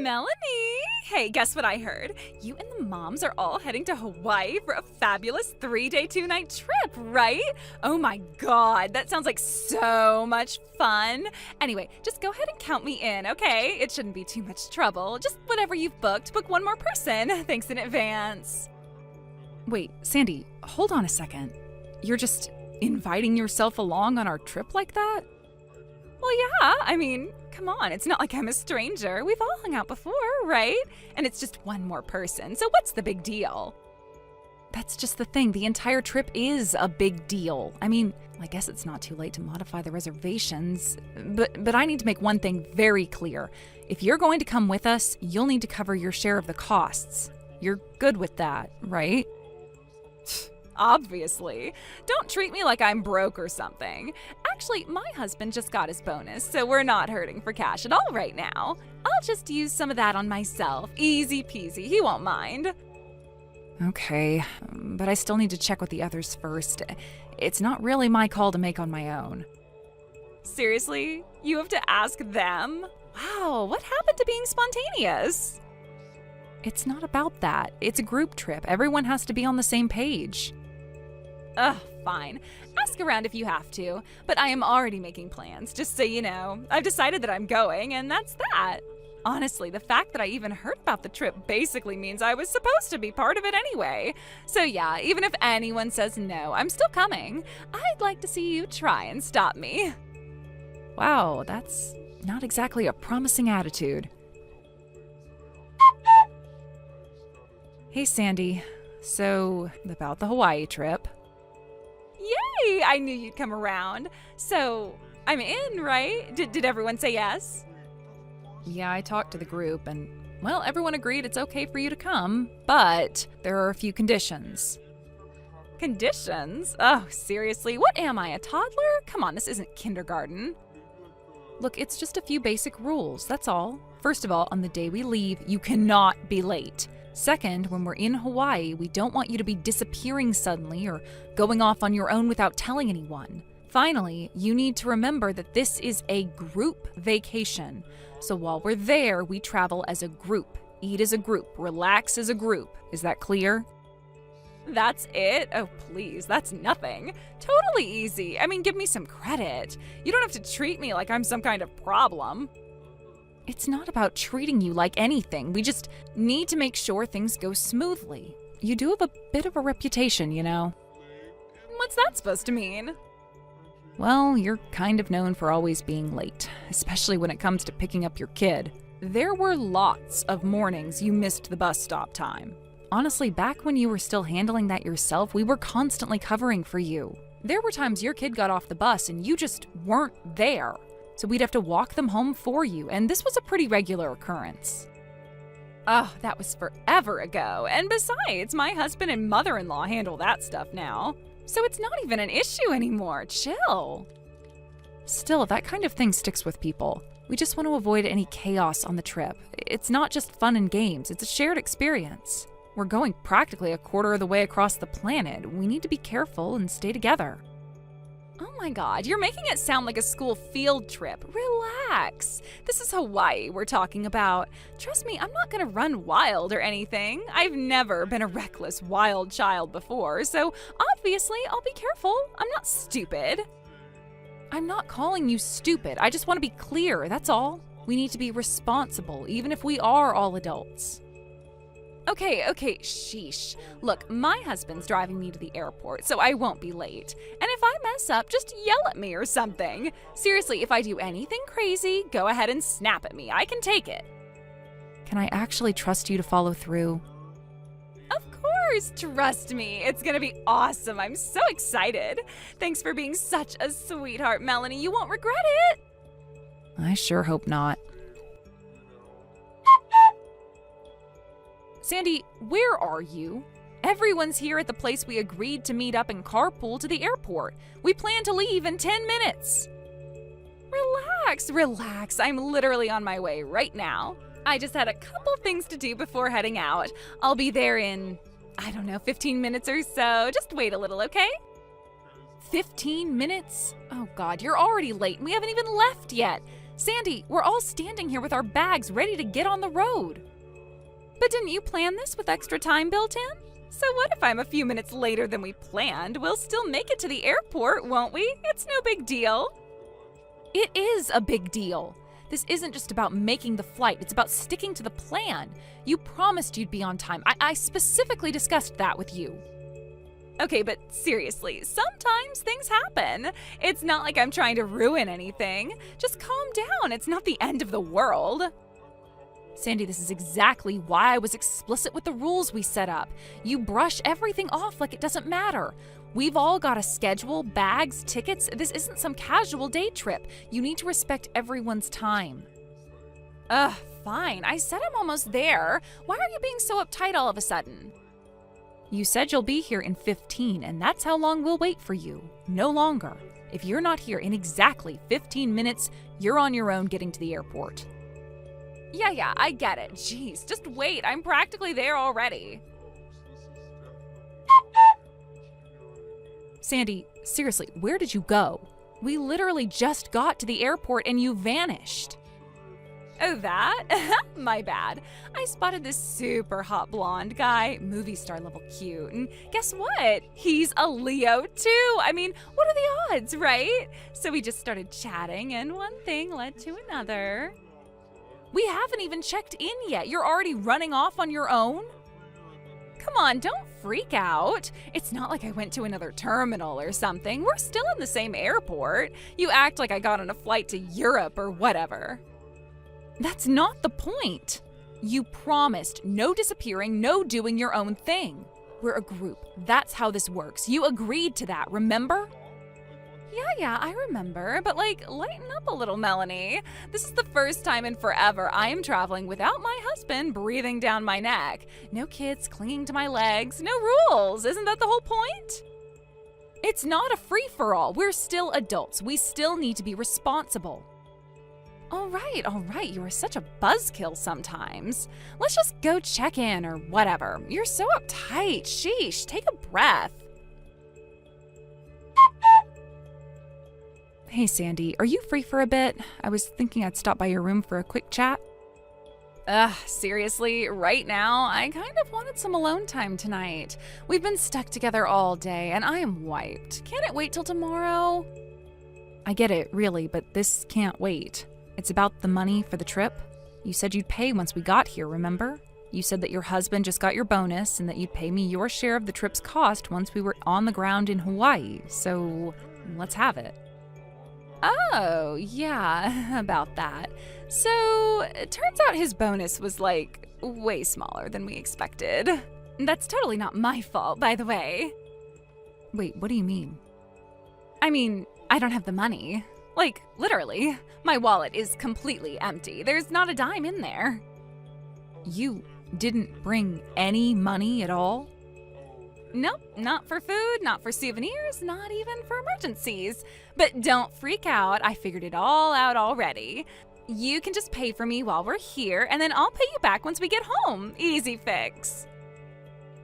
Melanie! Hey, guess what I heard? You and the moms are all heading to Hawaii for a fabulous 3-day, 2-night trip, right? Oh my god, that sounds like so much fun. Anyway, just go ahead and count me in, okay? It shouldn't be too much trouble. Just whatever you've booked, book one more person. Thanks in advance. Wait, Sandy, hold on a second. You're just inviting yourself along on our trip like that? Well, yeah, I mean, come on, it's not like I'm a stranger. We've all hung out before, right? And it's just one more person, so what's the big deal? That's just the thing, the entire trip is a big deal. I mean, I guess it's not too late to modify the reservations, but I need to make one thing very clear. If you're going to come with us, you'll need to cover your share of the costs. You're good with that, right? Obviously. Don't treat me like I'm broke or something. Actually, my husband just got his bonus, so we're not hurting for cash at all right now. I'll just use some of that on myself. Easy peasy, he won't mind. Okay, but I still need to check with the others first. It's not really my call to make on my own. Seriously? You have to ask them? Wow, what happened to being spontaneous? It's not about that. It's a group trip. Everyone has to be on the same page. Ugh, fine. Ask around if you have to, but I am already making plans, just so you know. I've decided that I'm going, and that's that. Honestly, the fact that I even heard about the trip basically means I was supposed to be part of it anyway. So yeah, even if anyone says no, I'm still coming. I'd like to see you try and stop me. Wow, that's not exactly a promising attitude. Hey, Sandy. So, about the Hawaii trip. Yay! I knew you'd come around. So, I'm in, right? Did everyone say yes? Yeah, I talked to the group and, well, everyone agreed it's okay for you to come, but there are a few conditions. Conditions? Oh, seriously? What am I, a toddler? Come on, this isn't kindergarten. Look, it's just a few basic rules, that's all. First of all, on the day we leave, you cannot be late. Second, when we're in Hawaii, we don't want you to be disappearing suddenly or going off on your own without telling anyone. Finally, you need to remember that this is a group vacation. So while we're there, we travel as a group, eat as a group, relax as a group. Is that clear? That's it? Oh, please, that's nothing. Totally easy. I mean, give me some credit. You don't have to treat me like I'm some kind of problem. It's not about treating you like anything. We just need to make sure things go smoothly. You do have a bit of a reputation, you know. What's that supposed to mean? Well, you're kind of known for always being late, especially when it comes to picking up your kid. There were lots of mornings you missed the bus stop time. Honestly, back when you were still handling that yourself, we were constantly covering for you. There were times your kid got off the bus and you just weren't there. So we'd have to walk them home for you, and this was a pretty regular occurrence. Oh, that was forever ago, and besides, my husband and mother-in-law handle that stuff now. So it's not even an issue anymore, chill. Still, that kind of thing sticks with people. We just want to avoid any chaos on the trip. It's not just fun and games, it's a shared experience. We're going practically a quarter of the way across the planet. We need to be careful and stay together. Oh my god, you're making it sound like a school field trip. Relax. This is Hawaii we're talking about. Trust me, I'm not gonna run wild or anything. I've never been a reckless, wild child before, so obviously I'll be careful. I'm not stupid. I'm not calling you stupid. I just want to be clear, that's all. We need to be responsible, even if we are all adults. Okay, sheesh. Look, my husband's driving me to the airport, so I won't be late. And if I mess up, just yell at me or something. Seriously, if I do anything crazy, go ahead and snap at me. I can take it. Can I actually trust you to follow through? Of course, trust me. It's gonna be awesome. I'm so excited. Thanks for being such a sweetheart, Melanie. You won't regret it. I sure hope not. Sandy, where are you? Everyone's here at the place we agreed to meet up and carpool to the airport. We plan to leave in 10 minutes. Relax. I'm literally on my way right now. I just had a couple things to do before heading out. I'll be there in, 15 minutes or so. Just wait a little, okay? 15 minutes? Oh God, you're already late and we haven't even left yet. Sandy, we're all standing here with our bags ready to get on the road. But didn't you plan this with extra time built in? So what if I'm a few minutes later than we planned? We'll still make it to the airport, won't we? It's no big deal. It is a big deal. This isn't just about making the flight, it's about sticking to the plan. You promised you'd be on time. I specifically discussed that with you. Okay, but seriously, sometimes things happen. It's not like I'm trying to ruin anything. Just calm down, it's not the end of the world. Sandy, this is exactly why I was explicit with the rules we set up. You brush everything off like it doesn't matter. We've all got a schedule, bags, tickets. This isn't some casual day trip. You need to respect everyone's time. Fine. I said I'm almost there. Why are you being so uptight all of a sudden? You said you'll be here in 15, and that's how long we'll wait for you. No longer. If you're not here in exactly 15 minutes, you're on your own getting to the airport. Yeah, I get it. Jeez, just wait. I'm practically there already. Sandy, seriously, where did you go? We literally just got to the airport and you vanished. Oh, that? My bad. I spotted this super hot blonde guy, movie star level cute, and guess what? He's a Leo too. I mean, what are the odds, right? So we just started chatting and one thing led to another. We haven't even checked in yet. You're already running off on your own? Come on, don't freak out. It's not like I went to another terminal or something. We're still in the same airport. You act like I got on a flight to Europe or whatever. That's not the point. You promised no disappearing, no doing your own thing. We're a group. That's how this works. You agreed to that, remember? Yeah, I remember, but lighten up a little, Melanie. This is the first time in forever I am traveling without my husband breathing down my neck. No kids clinging to my legs, no rules. Isn't that the whole point? It's not a free-for-all. We're still adults. We still need to be responsible. All right. You are such a buzzkill sometimes. Let's just go check in or whatever. You're so uptight. Sheesh, take a breath. Hey, Sandy, are you free for a bit? I was thinking I'd stop by your room for a quick chat. Seriously, right now, I kind of wanted some alone time tonight. We've been stuck together all day, and I am wiped. Can't it wait till tomorrow? I get it, really, but this can't wait. It's about the money for the trip. You said you'd pay once we got here, remember? You said that your husband just got your bonus and that you'd pay me your share of the trip's cost once we were on the ground in Hawaii, so let's have it. Oh, yeah, about that. So, it turns out his bonus was, way smaller than we expected. That's totally not my fault, by the way. Wait, what do you mean? I mean, I don't have the money. Literally. My wallet is completely empty. There's not a dime in there. You didn't bring any money at all? Nope, not for food, not for souvenirs, not even for emergencies. But don't freak out, I figured it all out already. You can just pay for me while we're here, and then I'll pay you back once we get home. Easy fix.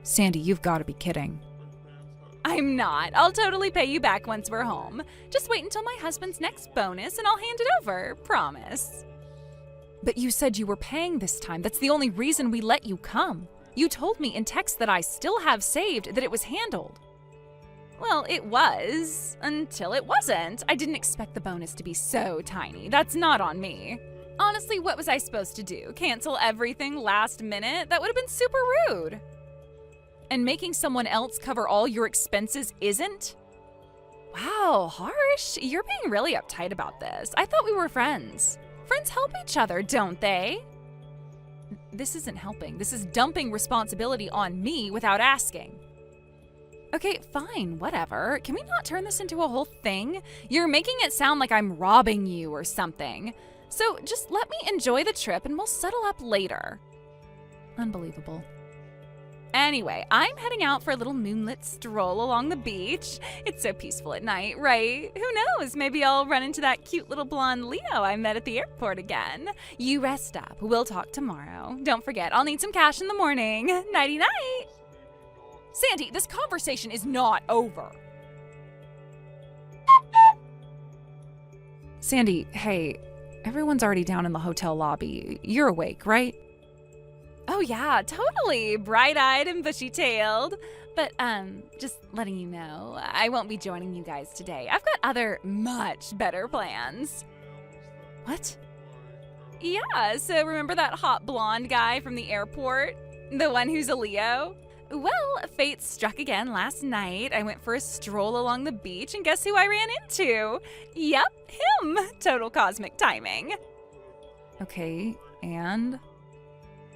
Sandy, you've got to be kidding. I'm not. I'll totally pay you back once we're home. Just wait until my husband's next bonus, and I'll hand it over. Promise. But you said you were paying this time. That's the only reason we let you come. You told me in text that I still have saved that it was handled. Well, it was, until it wasn't. I didn't expect the bonus to be so tiny. That's not on me. Honestly, what was I supposed to do? Cancel everything last minute? That would have been super rude. And making someone else cover all your expenses isn't? Wow, harsh. You're being really uptight about this. I thought we were friends. Friends help each other, don't they? This isn't helping. This is dumping responsibility on me without asking. Okay, fine, whatever. Can we not turn this into a whole thing? You're making it sound like I'm robbing you or something. So just let me enjoy the trip and we'll settle up later. Unbelievable. Anyway, I'm heading out for a little moonlit stroll along the beach. It's so peaceful at night, right? Who knows? Maybe I'll run into that cute little blonde Leo I met at the airport again. You rest up. We'll talk tomorrow. Don't forget, I'll need some cash in the morning. Nighty-night. Sandy, this conversation is not over. Sandy, hey, Everyone's already down in the hotel lobby. You're awake, right? Oh yeah, totally. Bright-eyed and bushy-tailed. But, just letting you know, I won't be joining you guys today. I've got other much better plans. What? Yeah, so remember that hot blonde guy from the airport? The one who's a Leo? Well, fate struck again last night. I went for a stroll along the beach, and guess who I ran into? Yep, him. Total cosmic timing. Okay, and?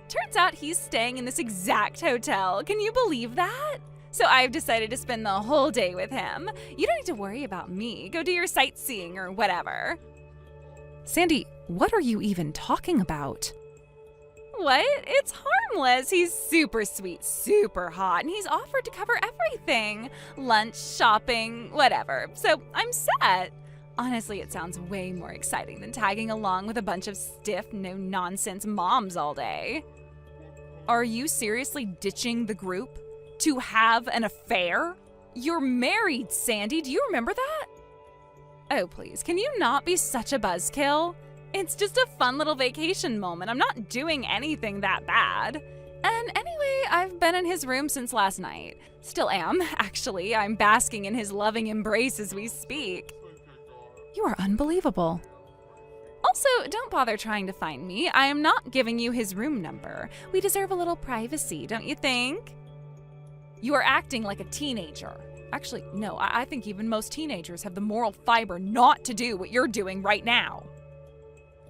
Turns out he's staying in this exact hotel. Can you believe that? So I've decided to spend the whole day with him. You don't need to worry about me. Go do your sightseeing or whatever. Sandy, what are you even talking about? What? It's harmless. He's super sweet, super hot, and he's offered to cover everything. Lunch, shopping, whatever. So I'm set. Honestly, it sounds way more exciting than tagging along with a bunch of stiff, no-nonsense moms all day. Are you seriously ditching the group to have an affair? You're married, Sandy. Do you remember that? Oh, please, can you not be such a buzzkill? It's just a fun little vacation moment. I'm not doing anything that bad. And anyway, I've been in his room since last night. Still am, actually. I'm basking in his loving embrace as we speak. You are unbelievable. Also, don't bother trying to find me. I am not giving you his room number. We deserve a little privacy, don't you think? You are acting like a teenager. Actually, no, I think even most teenagers have the moral fiber not to do what you're doing right now.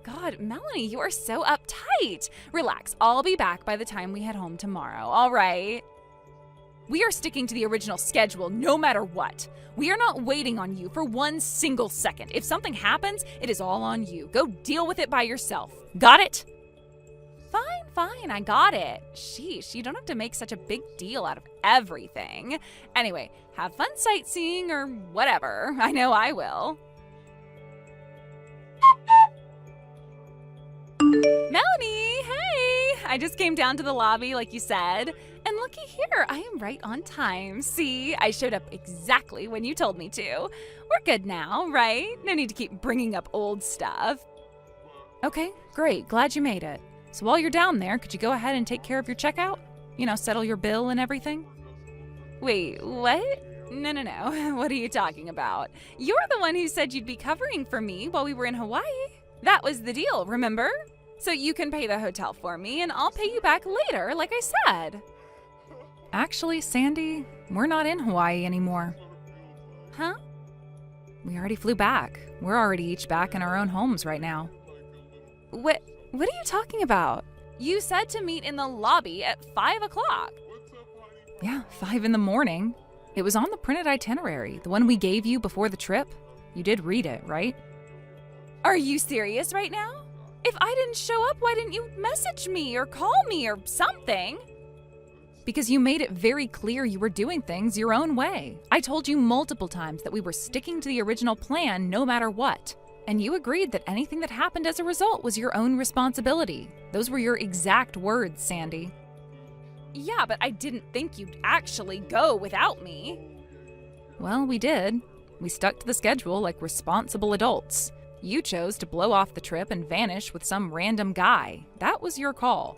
God, Melanie, you are so uptight. Relax, I'll be back by the time we head home tomorrow, all right? We are sticking to the original schedule no matter what. We are not waiting on you for 1 single second. If something happens, it is all on you. Go deal with it by yourself. Got it? Fine, I got it. Sheesh, you don't have to make such a big deal out of everything. Anyway, have fun sightseeing or whatever. I know I will. Melanie, hey! I just came down to the lobby like you said. And looky here, I am right on time. See, I showed up exactly when you told me to. We're good now, right? No need to keep bringing up old stuff. Okay, great. Glad you made it. So while you're down there, could you go ahead and take care of your checkout? You know, settle your bill and everything? Wait, what? No. What are you talking about? You're the one who said you'd be covering for me while we were in Hawaii. That was the deal, remember? So you can pay the hotel for me and I'll pay you back later, like I said. Actually, Sandy, we're not in Hawaii anymore. Huh? We already flew back. We're already each back in our own homes right now. What are you talking about? You said to meet in the lobby at 5 o'clock. Yeah, 5 in the morning. It was on the printed itinerary, the one we gave you before the trip. You did read it, right? Are you serious right now? If I didn't show up, why didn't you message me or call me or something? Because you made it very clear you were doing things your own way. I told you multiple times that we were sticking to the original plan no matter what. And you agreed that anything that happened as a result was your own responsibility. Those were your exact words, Sandy. Yeah, but I didn't think you'd actually go without me. Well, we did. We stuck to the schedule like responsible adults. You chose to blow off the trip and vanish with some random guy. That was your call.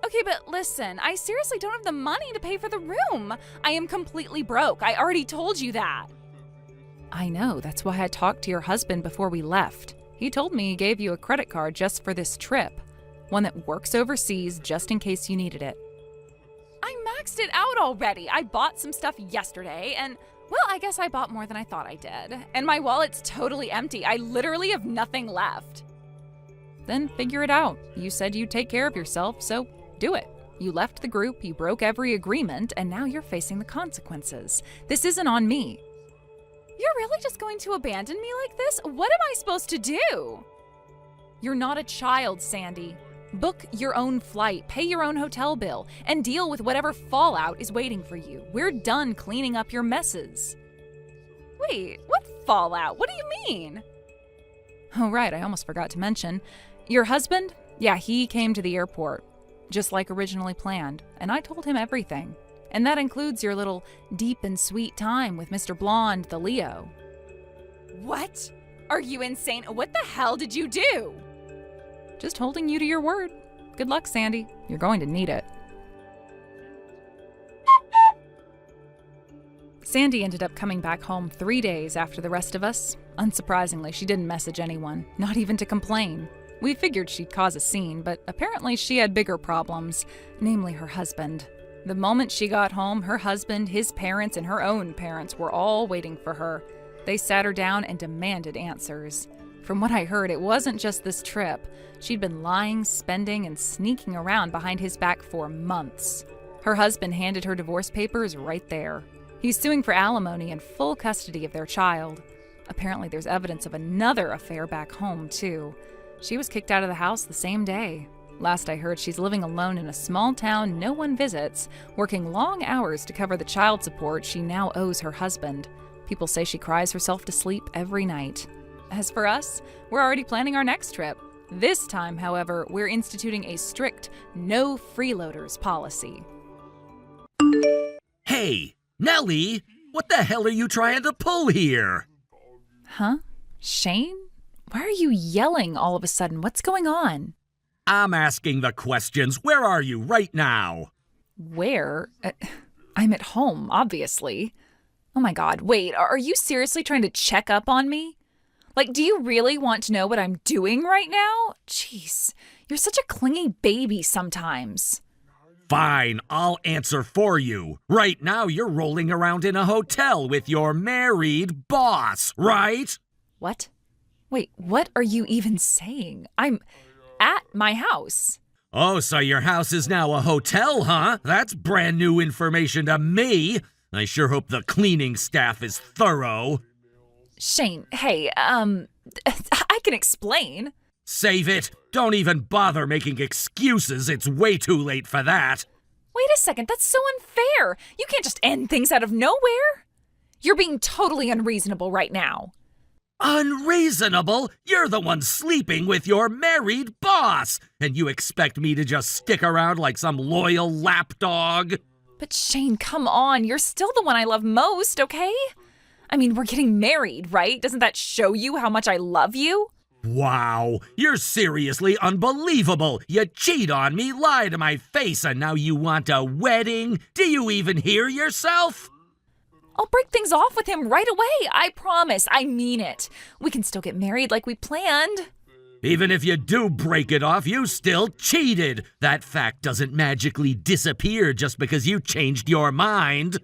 Okay, but listen, I seriously don't have the money to pay for the room. I am completely broke. I already told you that. I know. That's why I talked to your husband before we left. He told me he gave you a credit card just for this trip. One that works overseas just in case you needed it. I maxed it out already. I bought some stuff yesterday and, well, I guess I bought more than I thought I did. And my wallet's totally empty. I literally have nothing left. Then figure it out. You said you'd take care of yourself, so do it. You left the group, you broke every agreement, and now you're facing the consequences. This isn't on me. You're really just going to abandon me like this? What am I supposed to do? You're not a child, Sandy. Book your own flight, pay your own hotel bill, and deal with whatever fallout is waiting for you. We're done cleaning up your messes. Wait, what fallout? What do you mean? Oh, right, I almost forgot to mention. Your husband? Yeah, he came to the airport, just like originally planned, and I told him everything. And that includes your little deep and sweet time with Mr. Blonde, the Leo. What? Are you insane? What the hell did you do? Just holding you to your word. Good luck, Sandy. You're going to need it. Sandy ended up coming back home 3 days after the rest of us. Unsurprisingly, she didn't message anyone, not even to complain. We figured she'd cause a scene, but apparently she had bigger problems, namely her husband. The moment she got home, her husband, his parents, and her own parents were all waiting for her. They sat her down and demanded answers. From what I heard, it wasn't just this trip. She'd been lying, spending, and sneaking around behind his back for months. Her husband handed her divorce papers right there. He's suing for alimony and full custody of their child. Apparently there's evidence of another affair back home, too. She was kicked out of the house the same day. Last I heard, she's living alone in a small town no one visits, working long hours to cover the child support she now owes her husband. People say she cries herself to sleep every night. As for us, we're already planning our next trip. This time, however, we're instituting a strict no freeloaders policy. Hey, Nellie, what the hell are you trying to pull here? Huh? Shane? Why are you yelling all of a sudden? What's going on? I'm asking the questions. Where are you right now? Where? I'm at home, obviously. Oh my God, wait, are you seriously trying to check up on me? Like, do you really want to know what I'm doing right now? Jeez, you're such a clingy baby sometimes. Fine, I'll answer for you. Right now you're rolling around in a hotel with your married boss, right? What? Wait, what are you even saying? I'm at my house. Oh, so your house is now a hotel, huh? That's brand new information to me. I sure hope the cleaning staff is thorough. Shane, hey, I can explain. Save it. Don't even bother making excuses. It's way too late for that. Wait a second, that's so unfair. You can't just end things out of nowhere. You're being totally unreasonable right now. Unreasonable? You're the one sleeping with your married boss, and you expect me to just stick around like some loyal lapdog? But Shane, come on, you're still the one I love most, okay? I mean, we're getting married, right? Doesn't that show you how much I love you? Wow, you're seriously unbelievable. You cheat on me, lie to my face, and now you want a wedding? Do you even hear yourself? I'll break things off with him right away. I promise. I mean it. We can still get married like we planned. Even if you do break it off, you still cheated. That fact doesn't magically disappear just because you changed your mind.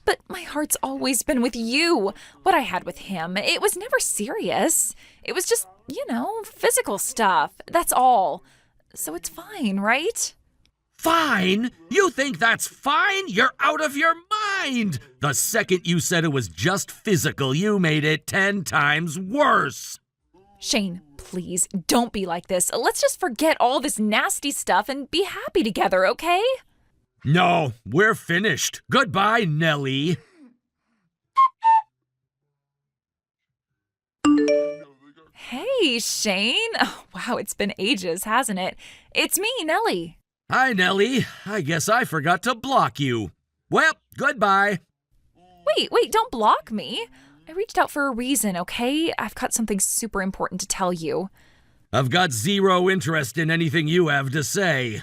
But my heart's always been with you. What I had with him, it was never serious. It was just, physical stuff. That's all. So it's fine, right? Fine? You think that's fine? You're out of your mind! The second you said it was just physical, you made it 10 times worse. Shane, please, don't be like this. Let's just forget all this nasty stuff and be happy together, okay? No, we're finished. Goodbye, Nellie. Hey, Shane. Oh, wow, it's been ages, hasn't it? It's me, Nellie. Hi, Nellie. I guess I forgot to block you. Well, goodbye. Wait, don't block me. I reached out for a reason, okay? I've got something super important to tell you. I've got zero interest in anything you have to say.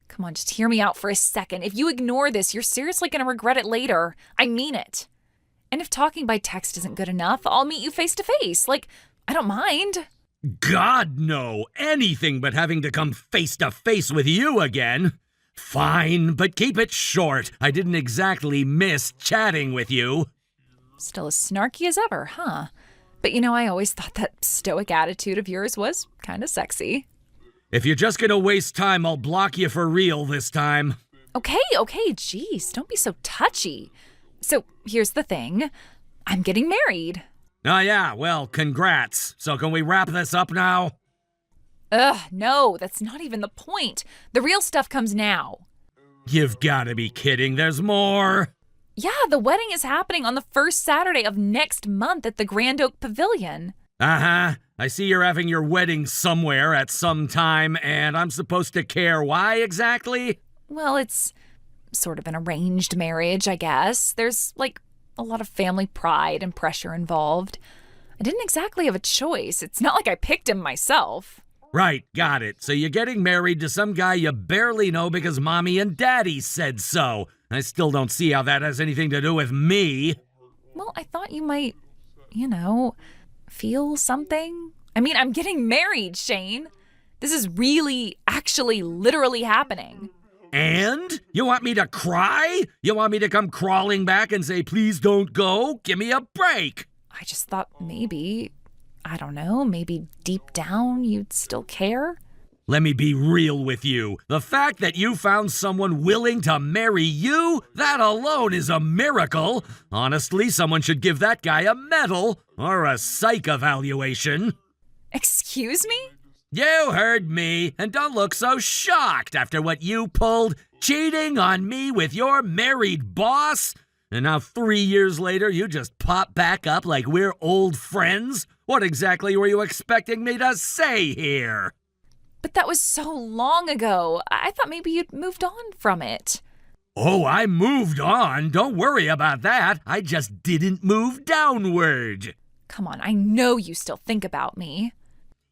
Come on, just hear me out for a second. If you ignore this, you're seriously going to regret it later. I mean it. And if talking by text isn't good enough, I'll meet you face to face. Like, I don't mind. God, no. Anything but having to come face to face with you again. Fine, but keep it short. I didn't exactly miss chatting with you. Still as snarky as ever, huh? But I always thought that stoic attitude of yours was kind of sexy. If you're just gonna waste time, I'll block you for real this time. Okay, geez, don't be so touchy. So here's the thing. I'm getting married. Oh yeah, well, congrats. So can we wrap this up now? Ugh, no, that's not even the point. The real stuff comes now. You've gotta be kidding, there's more. Yeah, the wedding is happening on the first Saturday of next month at the Grand Oak Pavilion. Uh-huh. I see you're having your wedding somewhere at some time, and I'm supposed to care why exactly? Well, it's sort of an arranged marriage, I guess. There's, a lot of family pride and pressure involved. I didn't exactly have a choice. It's not like I picked him myself. Right, got it. So you're getting married to some guy you barely know because mommy and daddy said so. I still don't see how that has anything to do with me. Well, I thought you might, feel something. I mean, I'm getting married, Shane. This is really, actually, literally happening. And? You want me to cry? You want me to come crawling back and say, please don't go? Give me a break. I just thought maybe, I don't know, maybe deep down you'd still care? Let me be real with you. The fact that you found someone willing to marry you, that alone is a miracle. Honestly, someone should give that guy a medal or a psych evaluation. Excuse me? You heard me, and don't look so shocked after what you pulled, cheating on me with your married boss. And now 3 years later, you just pop back up like we're old friends? What exactly were you expecting me to say here? But that was so long ago. I thought maybe you'd moved on from it. Oh, I moved on. Don't worry about that. I just didn't move downward. Come on, I know you still think about me.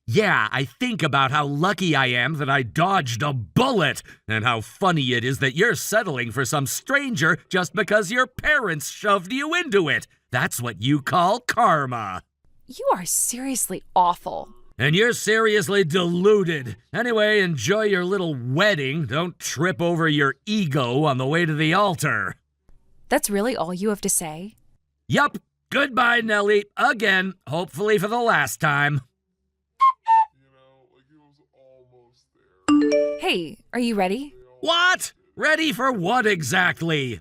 Yeah, I think about how lucky I am that I dodged a bullet, and how funny it is that you're settling for some stranger just because your parents shoved you into it. That's what you call karma. You are seriously awful. And you're seriously deluded. Anyway, enjoy your little wedding. Don't trip over your ego on the way to the altar. That's really all you have to say? Yup. Goodbye, Nellie. Again, hopefully for the last time. Hey, are you ready? What? Ready for what exactly?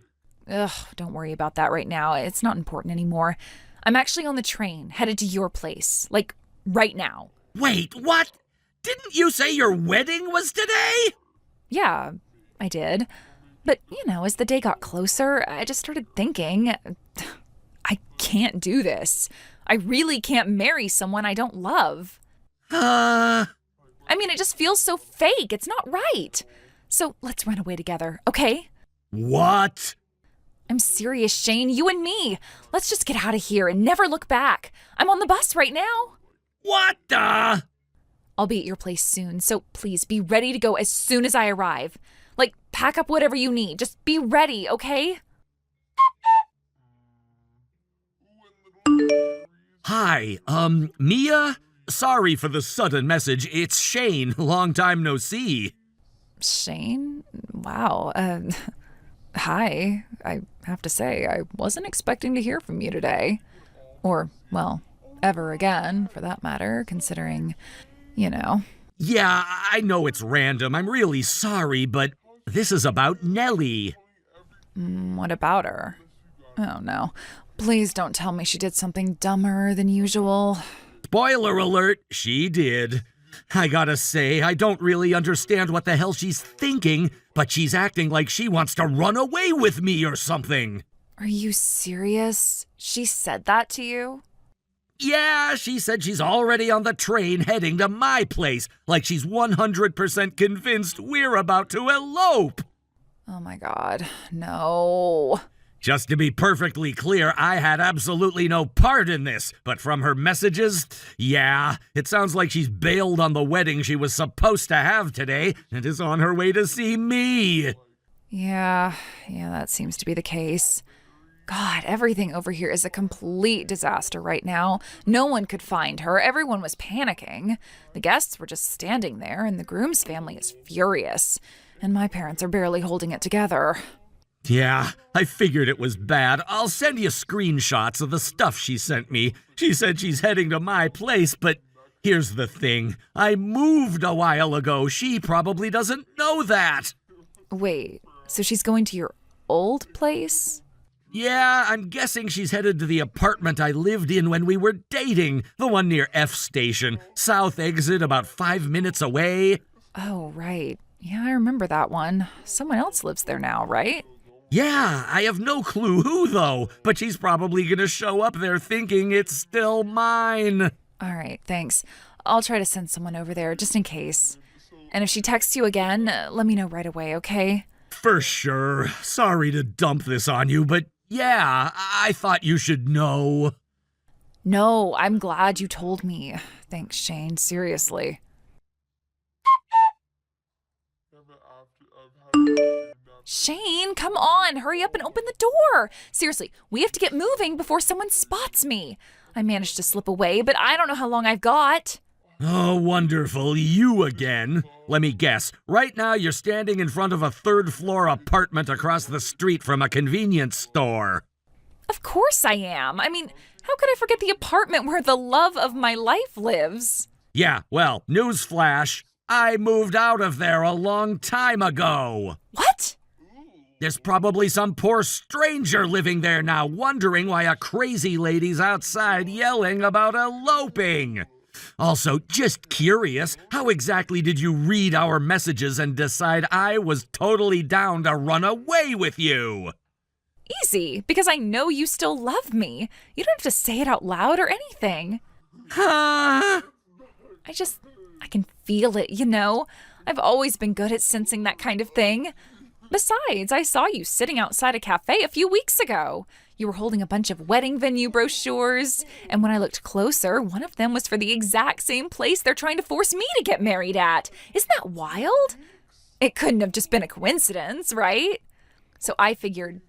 Ugh, don't worry about that right now. It's not important anymore. I'm actually on the train, headed to your place. Like, right now. Wait, what? Didn't you say your wedding was today? Yeah, I did. But, as the day got closer, I just started thinking, I can't do this. I really can't marry someone I don't love. I mean, it just feels so fake. It's not right. So let's run away together, okay? What? I'm serious, Shane. You and me. Let's just get out of here and never look back. I'm on the bus right now. What the? I'll be at your place soon, so please be ready to go as soon as I arrive. Like, pack up whatever you need. Just be ready, okay? Hi, Mia? Sorry for the sudden message. It's Shane. Long time no see. Shane? Wow. Hi. I have to say, I wasn't expecting to hear from you today. Or, well, ever again, for that matter, considering, Yeah, I know it's random. I'm really sorry, but this is about Nellie. What about her? Oh, no. Please don't tell me she did something dumber than usual. Spoiler alert, she did. I gotta say, I don't really understand what the hell she's thinking, but she's acting like she wants to run away with me or something. Are you serious? She said that to you? Yeah, she said she's already on the train heading to my place, like she's 100% convinced we're about to elope. Oh my God, no. Just to be perfectly clear, I had absolutely no part in this, but from her messages, yeah, it sounds like she's bailed on the wedding she was supposed to have today and is on her way to see me. Yeah, that seems to be the case. God, everything over here is a complete disaster right now. No one could find her. Everyone was panicking. The guests were just standing there, and the groom's family is furious. And my parents are barely holding it together. Yeah, I figured it was bad. I'll send you screenshots of the stuff she sent me. She said she's heading to my place, but here's the thing. I moved a while ago. She probably doesn't know that. Wait, so she's going to your old place? Yeah, I'm guessing she's headed to the apartment I lived in when we were dating. The one near F Station. South exit about 5 minutes away. Oh, right. Yeah, I remember that one. Someone else lives there now, right? Yeah, I have no clue who, though, but she's probably gonna show up there thinking it's still mine. All right, thanks. I'll try to send someone over there, just in case. And if she texts you again, let me know right away, okay? For sure. Sorry to dump this on you, but yeah, I thought you should know. No, I'm glad you told me. Thanks, Shane, seriously. Shane, come on, hurry up and open the door. Seriously, we have to get moving before someone spots me. I managed to slip away, but I don't know how long I've got. Oh, wonderful. You again. Let me guess. Right now you're standing in front of a third-floor apartment across the street from a convenience store. Of course I am. I mean, how could I forget the apartment where the love of my life lives? Yeah, well, newsflash. I moved out of there a long time ago. What? There's probably some poor stranger living there now, wondering why a crazy lady's outside yelling about eloping. Also, just curious, how exactly did you read our messages and decide I was totally down to run away with you? Easy, because I know you still love me. You don't have to say it out loud or anything. Huh? I can feel it, you know? I've always been good at sensing that kind of thing. Besides, I saw you sitting outside a cafe a few weeks ago. You were holding a bunch of wedding venue brochures, and when I looked closer, one of them was for the exact same place they're trying to force me to get married at. Isn't that wild? It couldn't have just been a coincidence, right? So I figured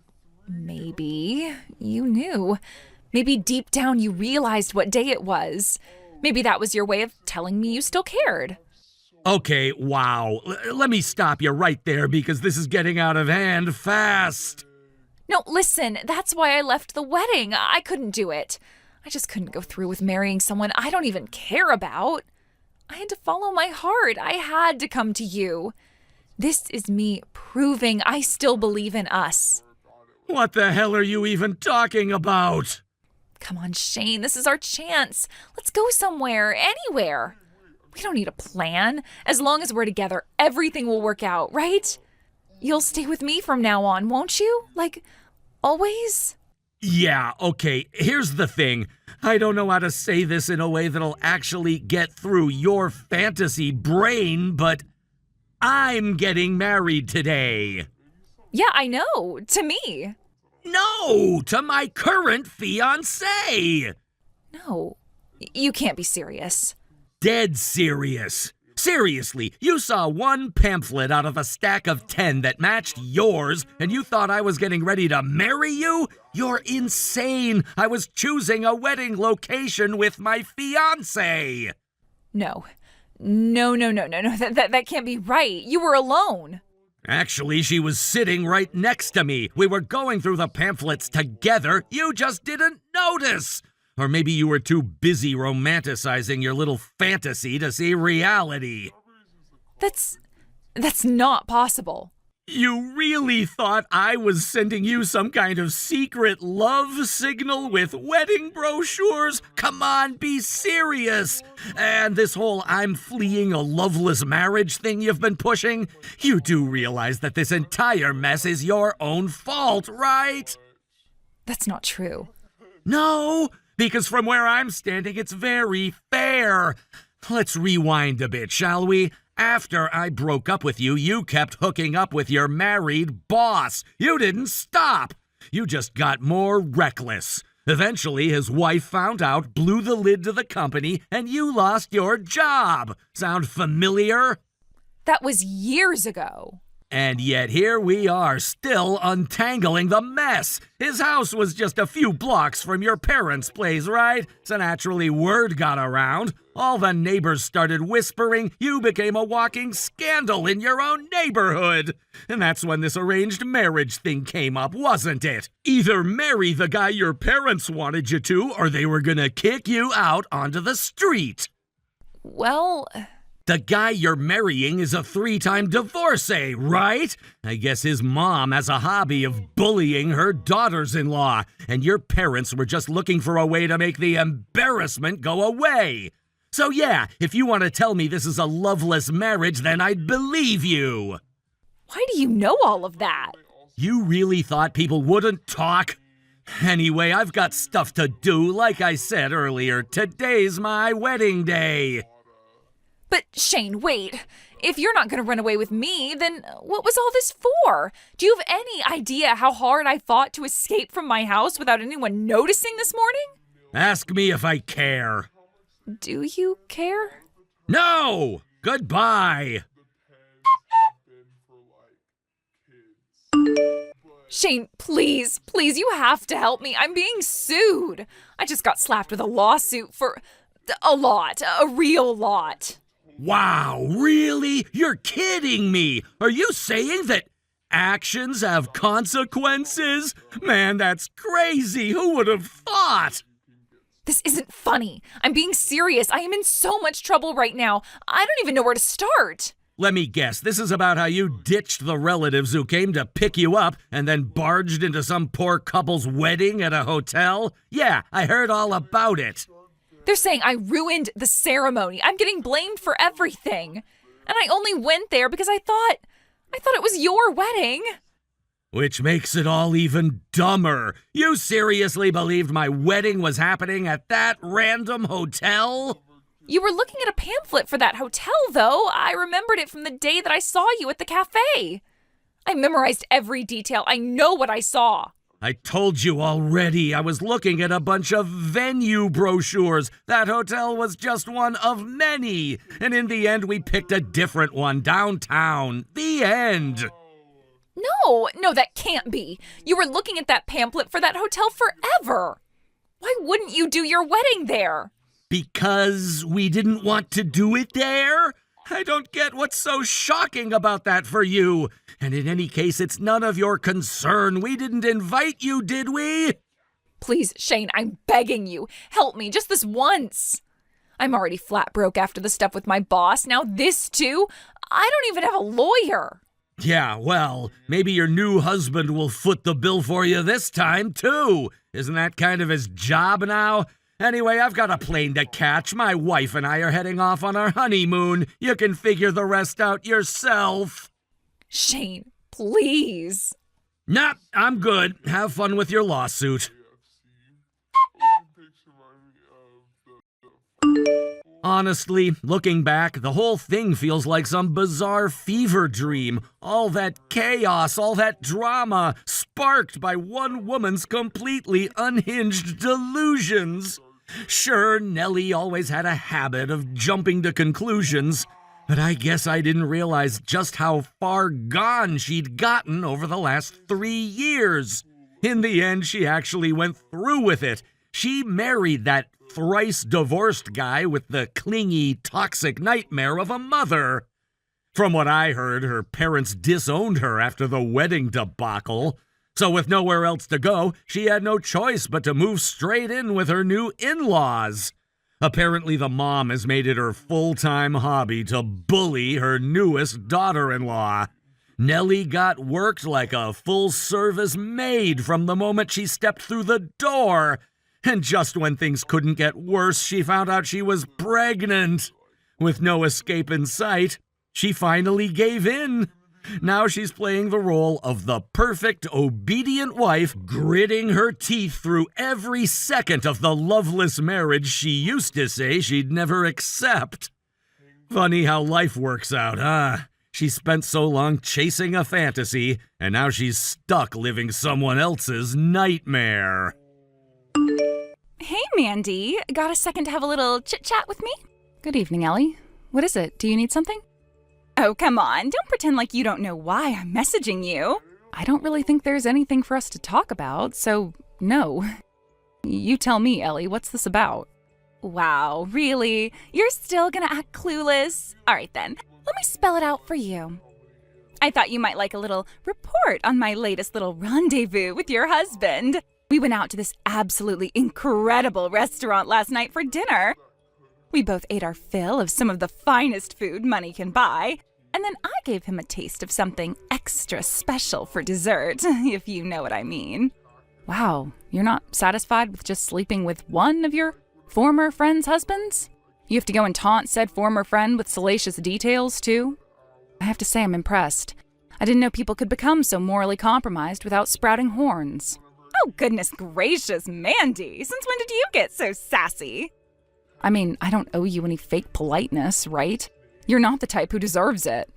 maybe you knew. Maybe deep down you realized what day it was. Maybe that was your way of telling me you still cared. Okay, wow. Let me stop you right there because this is getting out of hand fast. No, listen, that's why I left the wedding. I couldn't do it. I just couldn't go through with marrying someone I don't even care about. I had to follow my heart. I had to come to you. This is me proving I still believe in us. What the hell are you even talking about? Come on, Shane, this is our chance. Let's go somewhere, anywhere. We don't need a plan. As long as we're together, everything will work out, right? You'll stay with me from now on, won't you? Like, always? Yeah, okay, here's the thing. I don't know how to say this in a way that'll actually get through your fantasy brain, but I'm getting married today. Yeah, I know. To me. No, to my current fiancé. No, you can't be serious. Dead serious. Seriously, you saw one pamphlet out of a stack of 10 that matched yours, and you thought I was getting ready to marry you? You're insane. I was choosing a wedding location with my fiancé. No. No. That can't be right. You were alone. Actually, she was sitting right next to me. We were going through the pamphlets together. You just didn't notice. Or maybe you were too busy romanticizing your little fantasy to see reality. That's not possible. You really thought I was sending you some kind of secret love signal with wedding brochures? Come on, be serious. And this whole I'm fleeing a loveless marriage thing you've been pushing? You do realize that this entire mess is your own fault, right? That's not true. No, because from where I'm standing, it's very fair. Let's rewind a bit, shall we? After I broke up with you, you kept hooking up with your married boss. You didn't stop. You just got more reckless. Eventually, his wife found out, blew the lid to the company, and you lost your job. Sound familiar? That was years ago. And yet here we are, still untangling the mess. His house was just a few blocks from your parents' place, right? So naturally word got around. All the neighbors started whispering. You became a walking scandal in your own neighborhood. And that's when this arranged marriage thing came up, wasn't it? Either marry the guy your parents wanted you to, or they were gonna kick you out onto the street. Well... The guy you're marrying is a 3-time divorcee, right? I guess his mom has a hobby of bullying her daughters-in-law, and your parents were just looking for a way to make the embarrassment go away. So yeah, if you want to tell me this is a loveless marriage, then I'd believe you. Why do you know all of that? You really thought people wouldn't talk? Anyway, I've got stuff to do. Like I said earlier, today's my wedding day. But Shane, wait. If you're not going to run away with me, then what was all this for? Do you have any idea how hard I fought to escape from my house without anyone noticing this morning? Ask me if I care. Do you care? No! Goodbye! Shane, please, you have to help me. I'm being sued. I just got slapped with a lawsuit for a real lot. Wow, really? You're kidding me! Are you saying that actions have consequences? Man, that's crazy! Who would have thought? This isn't funny. I'm being serious. I am in so much trouble right now. I don't even know where to start. Let me guess, this is about how you ditched the relatives who came to pick you up and then barged into some poor couple's wedding at a hotel? Yeah, I heard all about it. They're saying I ruined the ceremony. I'm getting blamed for everything. And I only went there because I thought it was your wedding. Which makes it all even dumber. You seriously believed my wedding was happening at that random hotel? You were looking at a pamphlet for that hotel, though. I remembered it from the day that I saw you at the cafe. I memorized every detail. I know what I saw. I told you already. I was looking at a bunch of venue brochures. That hotel was just one of many. And in the end, we picked a different one downtown. The end. No, that can't be. You were looking at that pamphlet for that hotel forever. Why wouldn't you do your wedding there? Because we didn't want to do it there? I don't get what's so shocking about that for you. And in any case, it's none of your concern. We didn't invite you, did we? Please, Shane, I'm begging you. Help me just this once. I'm already flat broke after the stuff with my boss. Now this too? I don't even have a lawyer. Yeah, well, maybe your new husband will foot the bill for you this time, too. Isn't that kind of his job now? Anyway, I've got a plane to catch. My wife and I are heading off on our honeymoon. You can figure the rest out yourself. Shane, please. Nah, I'm good. Have fun with your lawsuit. Honestly, looking back, the whole thing feels like some bizarre fever dream. All that chaos, all that drama, sparked by one woman's completely unhinged delusions. Sure, Nellie always had a habit of jumping to conclusions, but I guess I didn't realize just how far gone she'd gotten over the last 3 years. In the end, she actually went through with it. She married that thrice divorced guy with the clingy, toxic nightmare of a mother. From what I heard, her parents disowned her after the wedding debacle. So with nowhere else to go, she had no choice but to move straight in with her new in-laws. Apparently the mom has made it her full-time hobby to bully her newest daughter-in-law. Nellie got worked like a full-service maid from the moment she stepped through the door. And just when things couldn't get worse, she found out she was pregnant. With no escape in sight, she finally gave in. Now she's playing the role of the perfect, obedient wife, gritting her teeth through every second of the loveless marriage she used to say she'd never accept. Funny how life works out, huh? She spent so long chasing a fantasy, and now she's stuck living someone else's nightmare. Hey, Mandy. Got a second to have a little chit-chat with me? Good evening, Ellie. What is it? Do you need something? Oh, come on. Don't pretend like you don't know why I'm messaging you. I don't really think there's anything for us to talk about, so no. You tell me, Ellie. What's this about? Wow, really? You're still gonna act clueless? All right, then. Let me spell it out for you. I thought you might like a little report on my latest little rendezvous with your husband. We went out to this absolutely incredible restaurant last night for dinner. We both ate our fill of some of the finest food money can buy, and then I gave him a taste of something extra special for dessert, if you know what I mean. Wow, you're not satisfied with just sleeping with one of your former friend's husbands? You have to go and taunt said former friend with salacious details, too? I have to say I'm impressed. I didn't know people could become so morally compromised without sprouting horns. Oh, goodness gracious, Mandy! Since when did you get so sassy? I mean, I don't owe you any fake politeness, right? You're not the type who deserves it.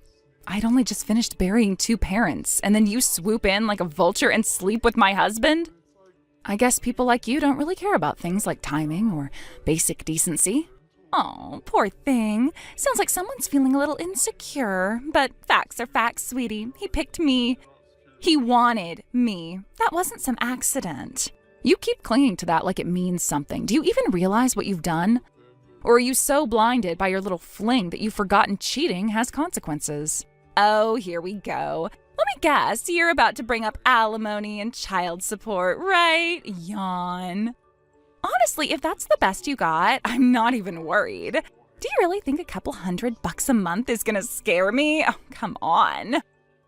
I'd only just finished burying 2 parents, and then you swoop in like a vulture and sleep with my husband? I guess people like you don't really care about things like timing or basic decency. Oh, poor thing. Sounds like someone's feeling a little insecure. But facts are facts, sweetie. He picked me. He wanted me. That wasn't some accident. You keep clinging to that like it means something. Do you even realize what you've done? Or are you so blinded by your little fling that you've forgotten cheating has consequences? Oh, here we go. Let me guess, you're about to bring up alimony and child support, right? Yawn. Honestly, if that's the best you got, I'm not even worried. Do you really think a couple $100 a month is gonna scare me? Oh, come on.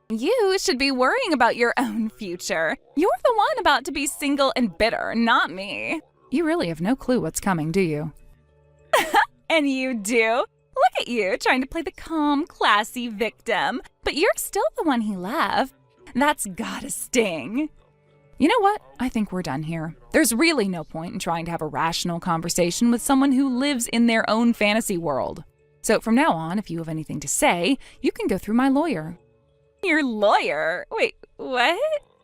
You should be worrying about your own future. You're the one about to be single and bitter, not me. You really have no clue what's coming, do you? And you do? Look at you, trying to play the calm, classy victim. But you're still the one he left. That's gotta sting. You know what? I think we're done here. There's really no point in trying to have a rational conversation with someone who lives in their own fantasy world. So from now on, if you have anything to say, you can go through my lawyer. Your lawyer? Wait, what?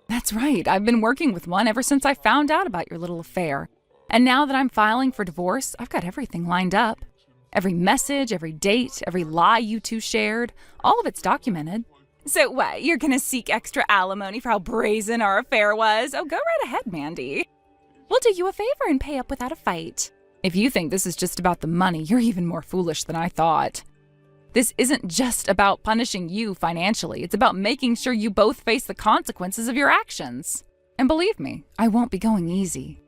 That's right. I've been working with one ever since I found out about your little affair. And now that I'm filing for divorce, I've got everything lined up. Every message, every date, every lie you two shared, all of it's documented. So what, you're gonna seek extra alimony for how brazen our affair was? Oh, go right ahead, Mandy. We'll do you a favor and pay up without a fight. If you think this is just about the money, you're even more foolish than I thought. This isn't just about punishing you financially. It's about making sure you both face the consequences of your actions. And believe me, I won't be going easy.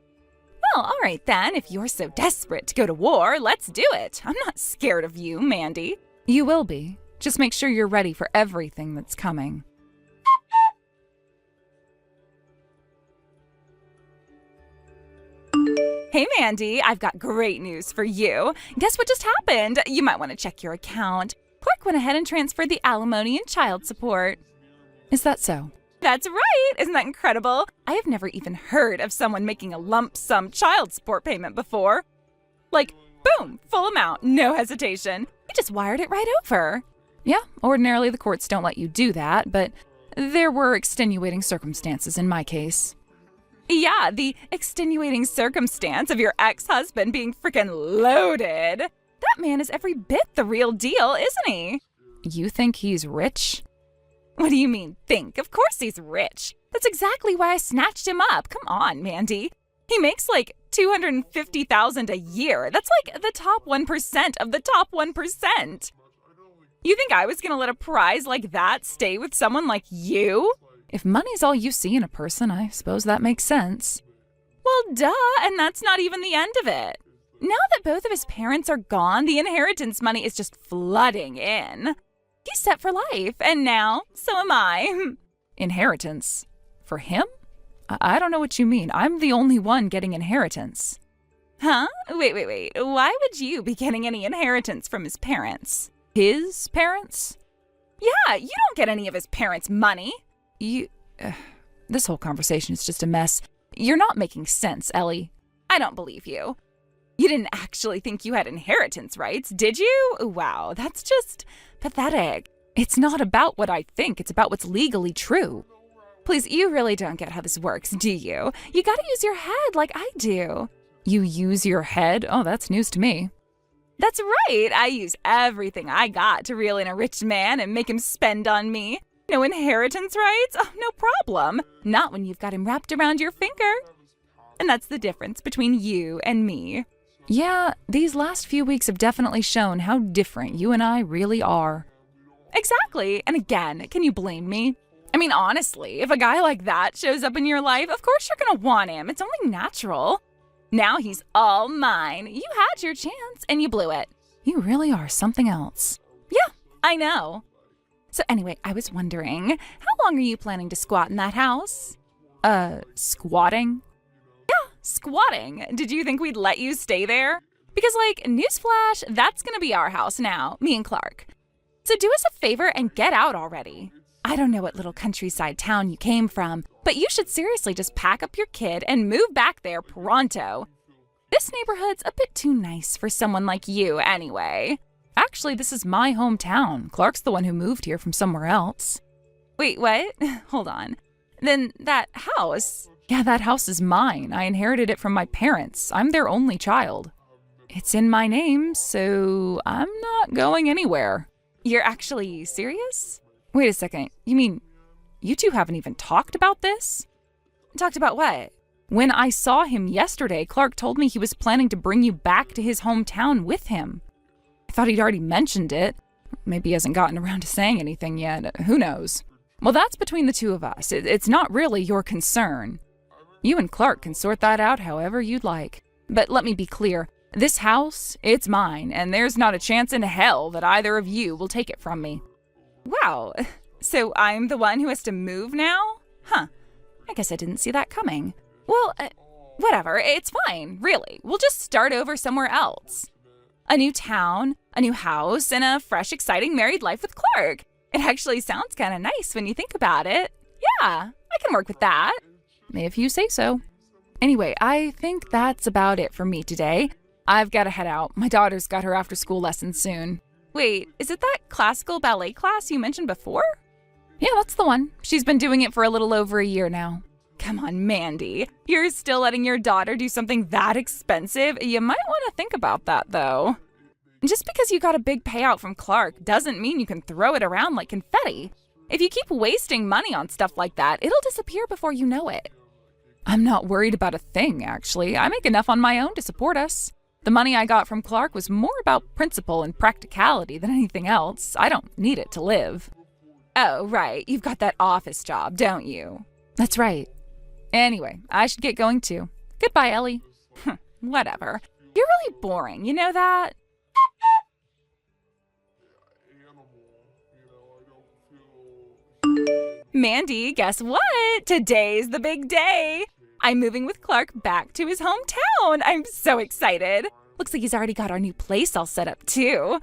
Well, all right then. If you're so desperate to go to war, let's do it. I'm not scared of you, Mandy. You will be. Just make sure you're ready for everything that's coming. Hey, Mandy, I've got great news for you. Guess what just happened? You might want to check your account. Clark went ahead and transferred the alimony and child support. Is that so? That's right! Isn't that incredible? I have never even heard of someone making a lump sum child support payment before. Like, boom, full amount, no hesitation. You just wired it right over. Yeah, ordinarily the courts don't let you do that, but there were extenuating circumstances in my case. Yeah, the extenuating circumstance of your ex-husband being freaking loaded. That man is every bit the real deal, isn't he? You think he's rich? What do you mean, think? Of course he's rich. That's exactly why I snatched him up. Come on, Mandy. He makes like $250,000 a year. That's like the top 1% of the top 1%. You think I was gonna let a prize like that stay with someone like you? If money's all you see in a person, I suppose that makes sense. Well, duh, and that's not even the end of it. Now that both of his parents are gone, the inheritance money is just flooding in. He's set for life, and now, so am I. Inheritance? For him? I don't know what you mean. I'm the only one getting inheritance. Huh? Wait. Why would you be getting any inheritance from his parents? His parents? Yeah, you don't get any of his parents' money. This whole conversation is just a mess. You're not making sense, Ellie. I don't believe you. You didn't actually think you had inheritance rights, did you? Wow, that's just pathetic. It's not about what I think, it's about what's legally true. Please, you really don't get how this works, do you? You gotta use your head like I do. You use your head? Oh, that's news to me. That's right, I use everything I got to reel in a rich man and make him spend on me. No inheritance rights? Oh, no problem. Not when you've got him wrapped around your finger. And that's the difference between you and me. Yeah, these last few weeks have definitely shown how different you and I really are. Exactly. And again, can you blame me? I mean, honestly, if a guy like that shows up in your life, of course you're gonna want him. It's only natural. Now he's all mine. You had your chance and you blew it. You really are something else. Yeah, I know. So anyway, I was wondering, how long are you planning to squat in that house? Squatting? Yeah, squatting. Did you think we'd let you stay there? Because, like, newsflash, that's gonna be our house now, me and Clark. So do us a favor and get out already. I don't know what little countryside town you came from, but you should seriously just pack up your kid and move back there pronto. This neighborhood's a bit too nice for someone like you anyway. Actually, this is my hometown. Clark's the one who moved here from somewhere else. Wait, what? Hold on. Then that house. Yeah, that house is mine. I inherited it from my parents. I'm their only child. It's in my name, so I'm not going anywhere. You're actually serious? Wait a second. You mean you two haven't even talked about this? Talked about what? When I saw him yesterday, Clark told me he was planning to bring you back to his hometown with him. I thought he'd already mentioned it. Maybe he hasn't gotten around to saying anything yet. Who knows? Well, that's between the two of us. It's not really your concern. You and Clark can sort that out however you'd like. But let me be clear. This house, it's mine, and there's not a chance in hell that either of you will take it from me. Wow, so I'm the one who has to move now? Huh, I guess I didn't see that coming. Well, whatever, it's fine, really. We'll just start over somewhere else. A new town, a new house, and a fresh, exciting married life with Clark. It actually sounds kind of nice when you think about it. Yeah, I can work with that. If you say so. Anyway, I think that's about it for me today. I've got to head out. My daughter's got her after-school lesson soon. Wait, is it that classical ballet class you mentioned before? Yeah, that's the one. She's been doing it for a little over a year now. Come on, Mandy. You're still letting your daughter do something that expensive? You might want to think about that, though. Just because you got a big payout from Clark doesn't mean you can throw it around like confetti. If you keep wasting money on stuff like that, it'll disappear before you know it. I'm not worried about a thing, actually. I make enough on my own to support us. The money I got from Clark was more about principle and practicality than anything else. I don't need it to live. Oh, right. You've got that office job, don't you? That's right. Anyway, I should get going too. Goodbye, Ellie. Whatever. You're really boring, you know that? Mandy, guess what? Today's the big day. I'm moving with Clark back to his hometown. I'm so excited. Looks like he's already got our new place all set up too.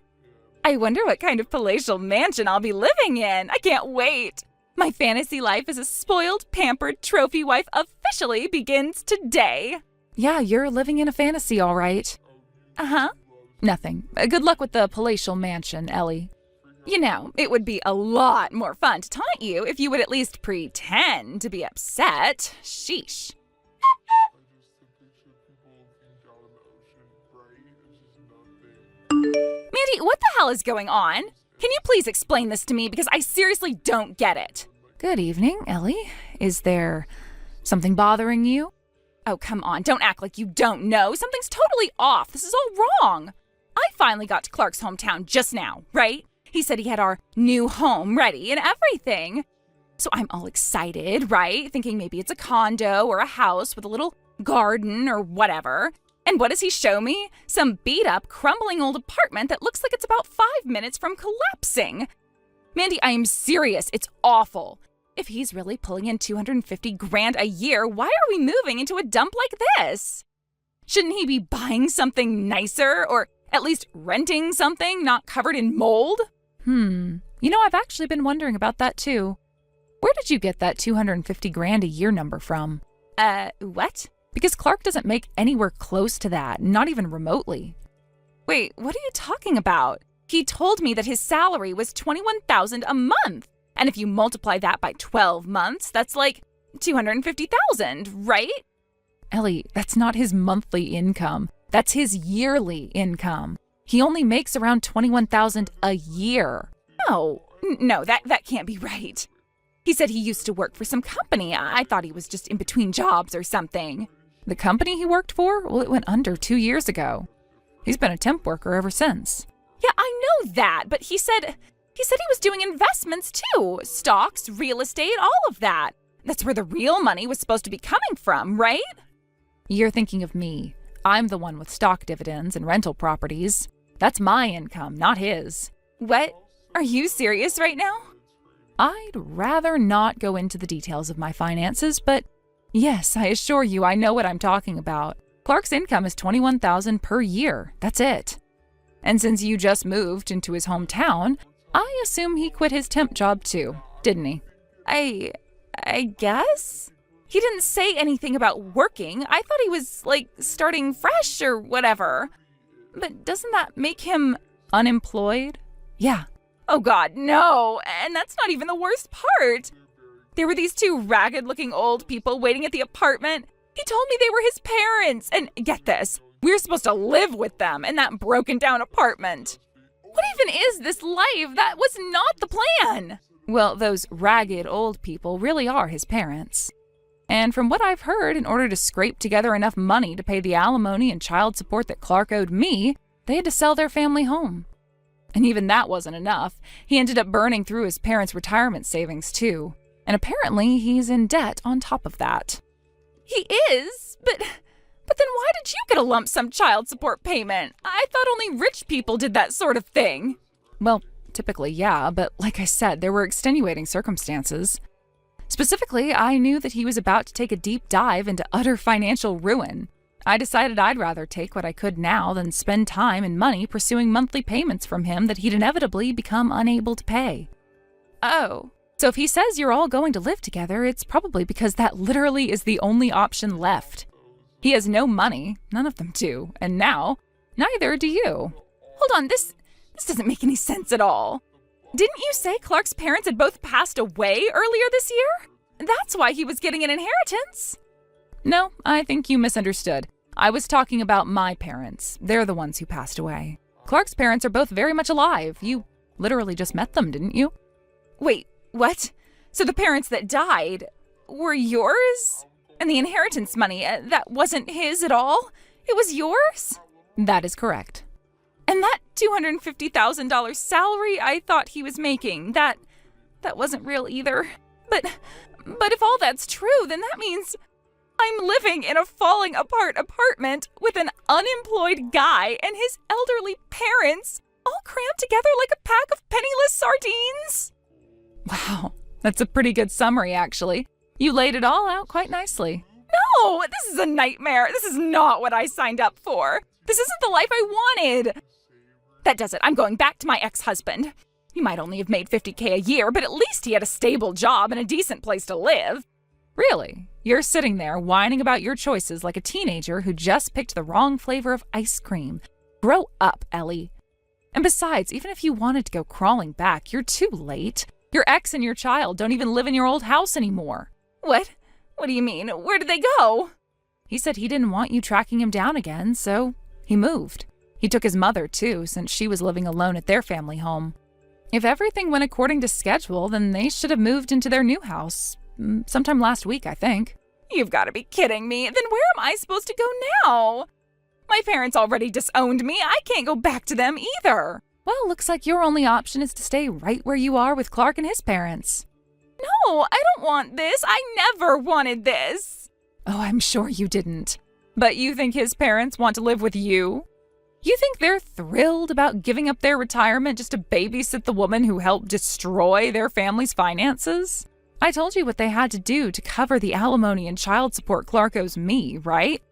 I wonder what kind of palatial mansion I'll be living in. I can't wait. My fantasy life as a spoiled, pampered trophy wife officially begins today. Yeah, you're living in a fantasy, all right. Uh-huh. Nothing. Good luck with the palatial mansion, Ellie. You know, it would be a lot more fun to taunt you if you would at least pretend to be upset. Sheesh. Mandy, what the hell is going on? Can you please explain this to me because I seriously don't get it? Good evening, Ellie. Is there something bothering you? Oh, come on. Don't act like you don't know. Something's totally off. This is all wrong. I finally got to Clark's hometown just now, right? He said he had our new home ready and everything. So I'm all excited, right? Thinking maybe it's a condo or a house with a little garden or whatever. And what does he show me? Some beat-up, crumbling old apartment that looks like it's about 5 minutes from collapsing. Mandy, I am serious. It's awful. If he's really pulling in $250,000 a year, why are we moving into a dump like this? Shouldn't he be buying something nicer or at least renting something not covered in mold? You know, I've actually been wondering about that too. Where did you get that $250,000 a year number from? What? Because Clark doesn't make anywhere close to that, not even remotely. Wait, what are you talking about? He told me that his salary was $21,000 a month. And if you multiply that by 12 months, that's like $250,000, right? Ellie, that's not his monthly income. That's his yearly income. He only makes around $21,000 a year. No, that can't be right. He said he used to work for some company. I thought he was just in between jobs or something. The company he worked for? Well, it went under 2 years ago. He's been a temp worker ever since. Yeah, I know that, but he said he was doing investments too. Stocks, real estate, all of that. That's where the real money was supposed to be coming from, right? You're thinking of me. I'm the one with stock dividends and rental properties. That's my income, not his. What? Are you serious right now? I'd rather not go into the details of my finances, but yes, I assure you I know what I'm talking about. Clark's income is $21,000 per year. That's it. And since you just moved into his hometown, I assume he quit his temp job too, didn't he? I guess? He didn't say anything about working. I thought he was, starting fresh or whatever. But doesn't that make him unemployed? Yeah. Oh God, no. And that's not even the worst part. There were these two ragged-looking old people waiting at the apartment. He told me they were his parents, and get this, we were supposed to live with them in that broken-down apartment. What even is this life? That was not the plan. Well, those ragged old people really are his parents. And from what I've heard, in order to scrape together enough money to pay the alimony and child support that Clark owed me, they had to sell their family home. And even that wasn't enough. He ended up burning through his parents' retirement savings, too. And apparently, he's in debt on top of that. He is? But then why did you get a lump sum child support payment? I thought only rich people did that sort of thing. Well, typically, yeah, but like I said, there were extenuating circumstances. Specifically, I knew that he was about to take a deep dive into utter financial ruin. I decided I'd rather take what I could now than spend time and money pursuing monthly payments from him that he'd inevitably become unable to pay. Oh. So if he says you're all going to live together, it's probably because that literally is the only option left. He has no money, none of them do, and now, neither do you. Hold on, this doesn't make any sense at all. Didn't you say Clark's parents had both passed away earlier this year? That's why he was getting an inheritance. No, I think you misunderstood. I was talking about my parents. They're the ones who passed away. Clark's parents are both very much alive. You literally just met them, didn't you? Wait. What? So the parents that died were yours? And the inheritance money, that wasn't his at all? It was yours? That is correct. And that $250,000 salary I thought he was making, that wasn't real either. But if all that's true, then that means I'm living in a falling apart apartment with an unemployed guy and his elderly parents all crammed together like a pack of penniless sardines. Wow, that's a pretty good summary, actually. You laid it all out quite nicely. No, this is a nightmare. This is not what I signed up for. This isn't the life I wanted. That does it. I'm going back to my ex-husband. He might only have made $50K a year, but at least he had a stable job and a decent place to live. Really? You're sitting there whining about your choices like a teenager who just picked the wrong flavor of ice cream. Grow up, Ellie. And besides, even if you wanted to go crawling back, you're too late. Your ex and your child don't even live in your old house anymore. What? What do you mean? Where did they go? He said he didn't want you tracking him down again, so he moved. He took his mother, too, since she was living alone at their family home. If everything went according to schedule, then they should have moved into their new house. Sometime last week, I think. You've got to be kidding me. Then where am I supposed to go now? My parents already disowned me. I can't go back to them either. Well, looks like your only option is to stay right where you are with Clark and his parents. No, I don't want this. I never wanted this. Oh, I'm sure you didn't. But you think his parents want to live with you? You think they're thrilled about giving up their retirement just to babysit the woman who helped destroy their family's finances? I told you what they had to do to cover the alimony and child support Clark owes me, right?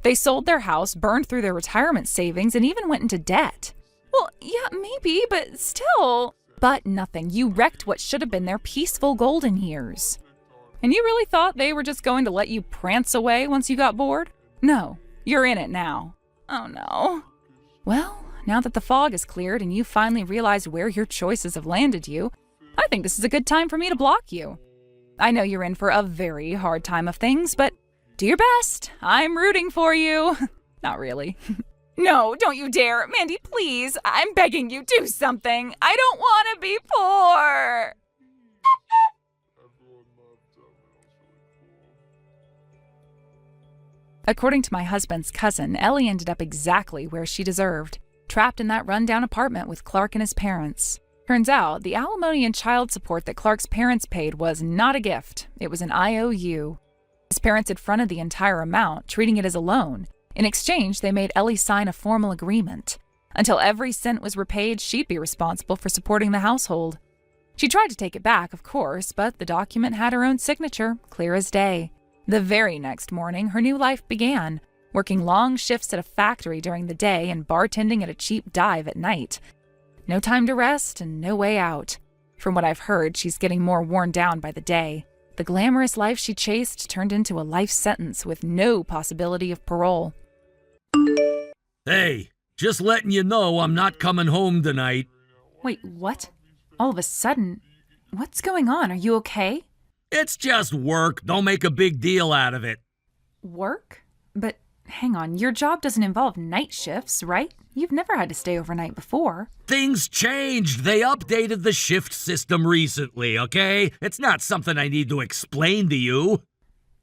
They sold their house, burned through their retirement savings, and even went into debt. Well, yeah, maybe, but still. But nothing. You wrecked what should have been their peaceful golden years. And you really thought they were just going to let you prance away once you got bored? No, you're in it now. Oh no. Well, now that the fog is cleared and you finally realized where your choices have landed you, I think this is a good time for me to block you. I know you're in for a very hard time of things, but do your best. I'm rooting for you. Not really. No, don't you dare. Mandy, please. I'm begging you, do something. I don't want to be poor. According to my husband's cousin, Ellie ended up exactly where she deserved, trapped in that rundown apartment with Clark and his parents. Turns out, the alimony and child support that Clark's parents paid was not a gift. It was an IOU. His parents had fronted the entire amount, treating it as a loan. In exchange, they made Ellie sign a formal agreement. Until every cent was repaid, she'd be responsible for supporting the household. She tried to take it back, of course, but the document had her own signature, clear as day. The very next morning, her new life began, working long shifts at a factory during the day and bartending at a cheap dive at night. No time to rest and no way out. From what I've heard, she's getting more worn down by the day. The glamorous life she chased turned into a life sentence with no possibility of parole. Hey, just letting you know I'm not coming home tonight. Wait, what? All of a sudden? What's going on? Are you okay? It's just work. Don't make a big deal out of it. Work? But hang on, your job doesn't involve night shifts, right? You've never had to stay overnight before. Things changed. They updated the shift system recently, okay? It's not something I need to explain to you.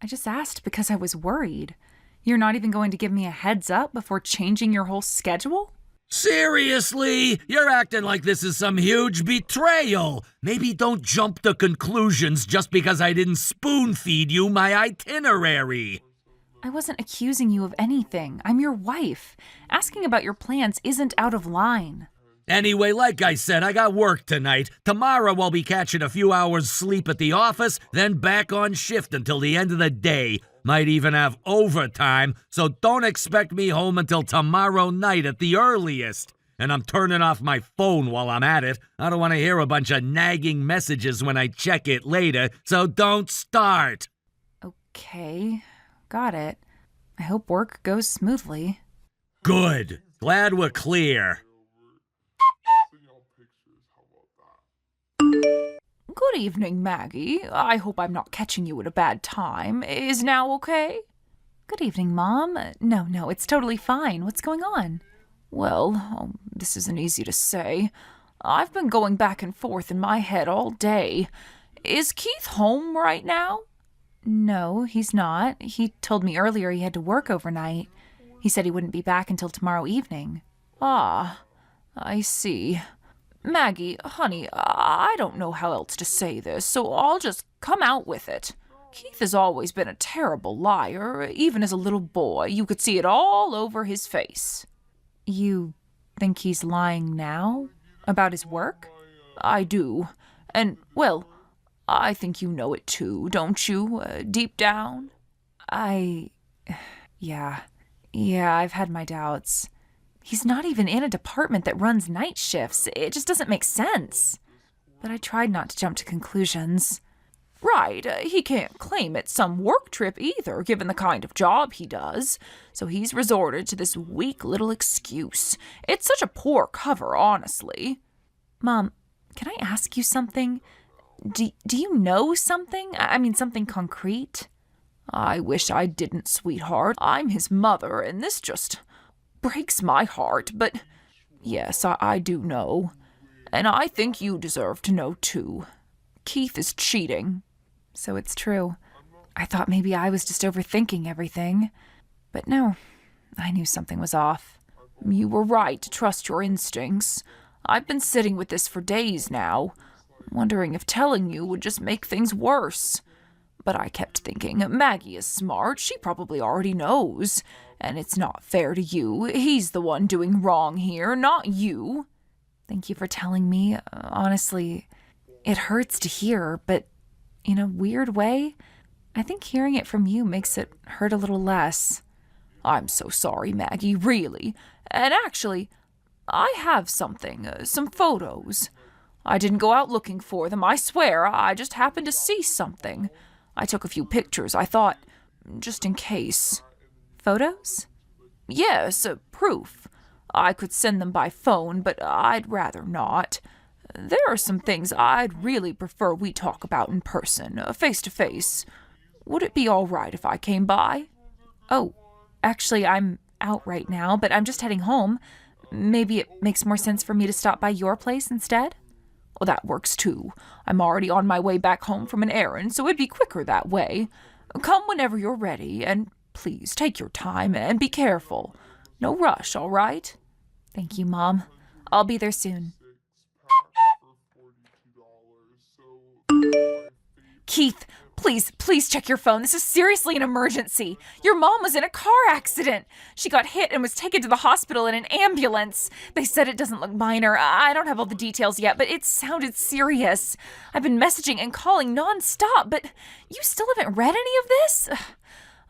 I just asked because I was worried. You're not even going to give me a heads up before changing your whole schedule? Seriously? You're acting like this is some huge betrayal. Maybe don't jump to conclusions just because I didn't spoon-feed you my itinerary. I wasn't accusing you of anything. I'm your wife. Asking about your plans isn't out of line. Anyway, like I said, I got work tonight. Tomorrow I'll be catching a few hours sleep at the office, then back on shift until the end of the day. Might even have overtime, so don't expect me home until tomorrow night at the earliest. And I'm turning off my phone while I'm at it. I don't want to hear a bunch of nagging messages when I check it later, so don't start. Okay, got it. I hope work goes smoothly. Good. Glad we're clear. Good evening, Maggie. I hope I'm not catching you at a bad time. Is now okay? Good evening, Mom. No, it's totally fine. What's going on? Well, this isn't easy to say. I've been going back and forth in my head all day. Is Keith home right now? No, he's not. He told me earlier he had to work overnight. He said he wouldn't be back until tomorrow evening. Ah, I see. Maggie, honey, I don't know how else to say this, so I'll just come out with it. Keith has always been a terrible liar. Even as a little boy, you could see it all over his face. You think he's lying now? About his work? I do. And, well, I think you know it too, don't you, deep down? Yeah, I've had my doubts. He's not even in a department that runs night shifts. It just doesn't make sense. But I tried not to jump to conclusions. Right, he can't claim it's some work trip either, given the kind of job he does. So he's resorted to this weak little excuse. It's such a poor cover, honestly. Mom, can I ask you something? Do you know something? I mean, something concrete? I wish I didn't, sweetheart. I'm his mother, and this just breaks my heart, but yes, I do know. And I think you deserve to know too. Keith is cheating. So it's true. I thought maybe I was just overthinking everything. But no, I knew something was off. You were right to trust your instincts. I've been sitting with this for days now, wondering if telling you would just make things worse. But I kept thinking, Maggie is smart, she probably already knows. And it's not fair to you. He's the one doing wrong here, not you. Thank you for telling me. Honestly, it hurts to hear, but in a weird way, I think hearing it from you makes it hurt a little less. I'm so sorry, Maggie, really. And actually, I have something, some photos. I didn't go out looking for them, I swear. I just happened to see something. I took a few pictures, I thought, just in case. Photos? Yes, proof. I could send them by phone, but I'd rather not. There are some things I'd really prefer we talk about in person, face to face. Would it be all right if I came by? Oh, actually, I'm out right now, but I'm just heading home. Maybe it makes more sense for me to stop by your place instead? Well, that works too. I'm already on my way back home from an errand, so it'd be quicker that way. Come whenever you're ready, and please take your time and be careful. No rush, all right? Thank you, Mom. I'll be there soon. Keith, please check your phone. This is seriously an emergency. Your mom was in a car accident. She got hit and was taken to the hospital in an ambulance. They said it doesn't look minor. I don't have all the details yet, but it sounded serious. I've been messaging and calling nonstop, but you still haven't read any of this?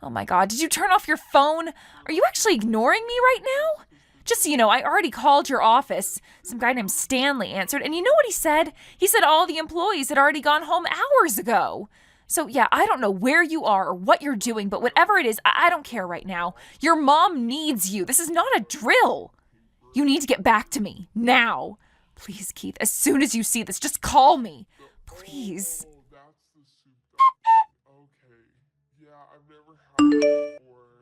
Oh my God, did you turn off your phone? Are you actually ignoring me right now? Just so you know, I already called your office. Some guy named Stanley answered, and you know what he said? He said all the employees had already gone home hours ago. So yeah, I don't know where you are or what you're doing, but whatever it is, I don't care right now. Your mom needs you. This is not a drill. You need to get back to me, now. Please, Keith, as soon as you see this, just call me. Please.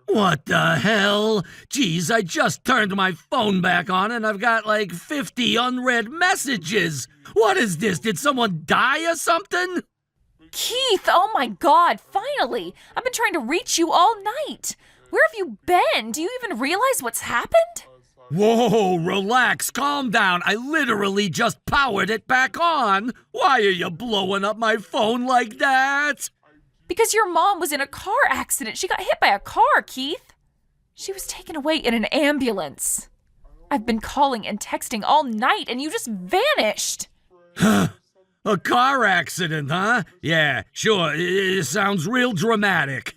What the hell? Geez, I just turned my phone back on and I've got like 50 unread messages. What is this? Did someone die or something? Keith, oh my God, finally! I've been trying to reach you all night. Where have you been? Do you even realize what's happened? Whoa, relax, calm down. I literally just powered it back on. Why are you blowing up my phone like that? Because your mom was in a car accident. She got hit by a car, Keith. She was taken away in an ambulance. I've been calling and texting all night and you just vanished. A car accident, huh? Yeah, sure, it sounds real dramatic.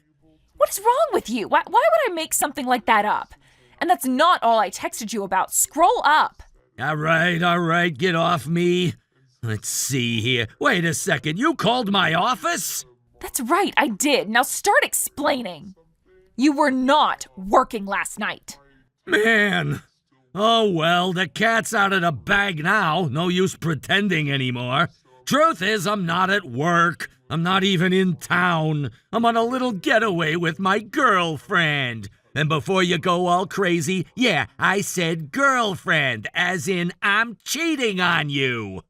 What is wrong with you? Why would I make something like that up? And that's not all I texted you about. Scroll up. All right, get off me. Let's see here. Wait a second, you called my office? That's right, I did. Now start explaining. You were not working last night. Man. Oh well, the cat's out of the bag now. No use pretending anymore. Truth is, I'm not at work. I'm not even in town. I'm on a little getaway with my girlfriend. And before you go all crazy, yeah, I said girlfriend, as in I'm cheating on you.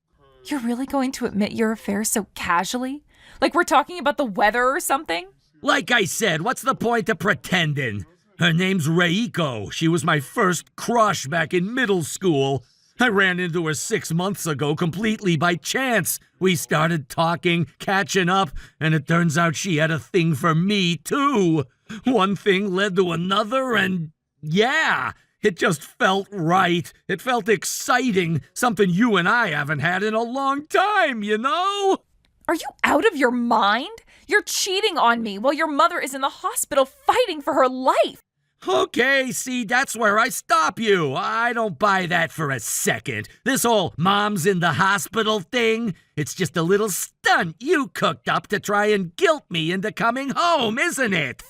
You're really going to admit your affair so casually? Like we're talking about the weather or something? Like I said, what's the point of pretending? Her name's Reiko. She was my first crush back in middle school. I ran into her 6 months ago completely by chance. We started talking, catching up, and it turns out she had a thing for me, too. One thing led to another, and yeah, it just felt right. It felt exciting, something you and I haven't had in a long time, you know? Are you out of your mind? You're cheating on me while your mother is in the hospital fighting for her life. Okay, see, that's where I stop you. I don't buy that for a second. This whole mom's in the hospital thing, it's just a little stunt you cooked up to try and guilt me into coming home, isn't it?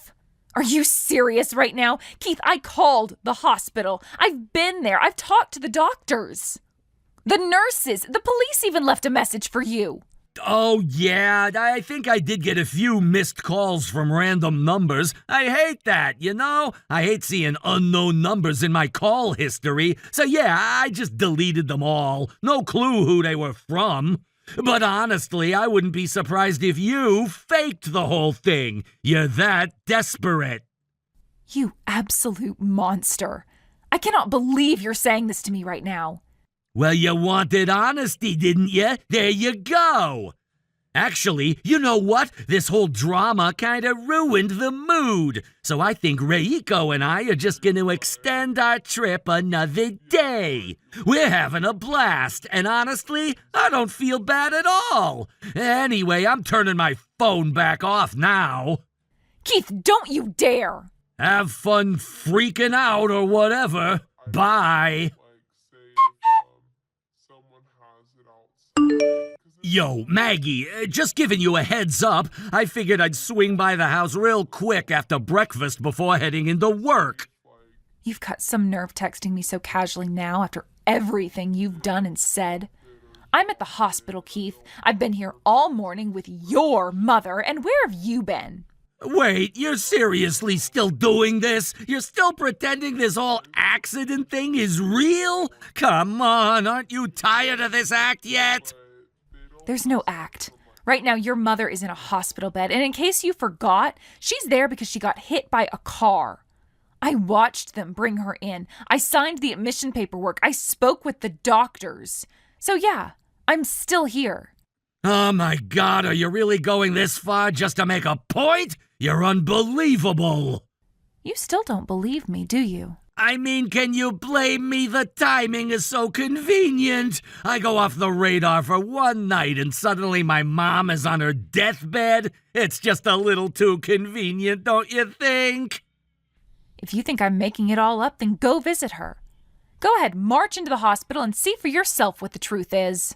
Are you serious right now? Keith, I called the hospital. I've been there. I've talked to the doctors. The nurses, the police even left a message for you. Oh, yeah, I think I did get a few missed calls from random numbers. I hate that, you know? I hate seeing unknown numbers in my call history. So yeah, I just deleted them all. No clue who they were from. But honestly, I wouldn't be surprised if you faked the whole thing. You're that desperate. You absolute monster. I cannot believe you're saying this to me right now. Well, you wanted honesty, didn't you? There you go. Actually, you know what? This whole drama kind of ruined the mood. So I think Reiko and I are just going to extend our trip another day. We're having a blast, and honestly, I don't feel bad at all. Anyway, I'm turning my phone back off now. Keith, don't you dare! Have fun freaking out or whatever. Bye. Yo, Maggie, just giving you a heads up. I figured I'd swing by the house real quick after breakfast before heading into work. You've got some nerve texting me so casually now after everything you've done and said. I'm at the hospital, Keith. I've been here all morning with your mother, and where have you been? Wait, you're seriously still doing this? You're still pretending this whole accident thing is real? Come on, aren't you tired of this act yet? There's no act. Right now, your mother is in a hospital bed, and in case you forgot, she's there because she got hit by a car. I watched them bring her in. I signed the admission paperwork. I spoke with the doctors. So yeah, I'm still here. Oh my God, are you really going this far just to make a point? You're unbelievable. You still don't believe me, do you? I mean, can you blame me? The timing is so convenient. I go off the radar for one night and suddenly my mom is on her deathbed. It's just a little too convenient, don't you think? If you think I'm making it all up, then go visit her. Go ahead, march into the hospital and see for yourself what the truth is.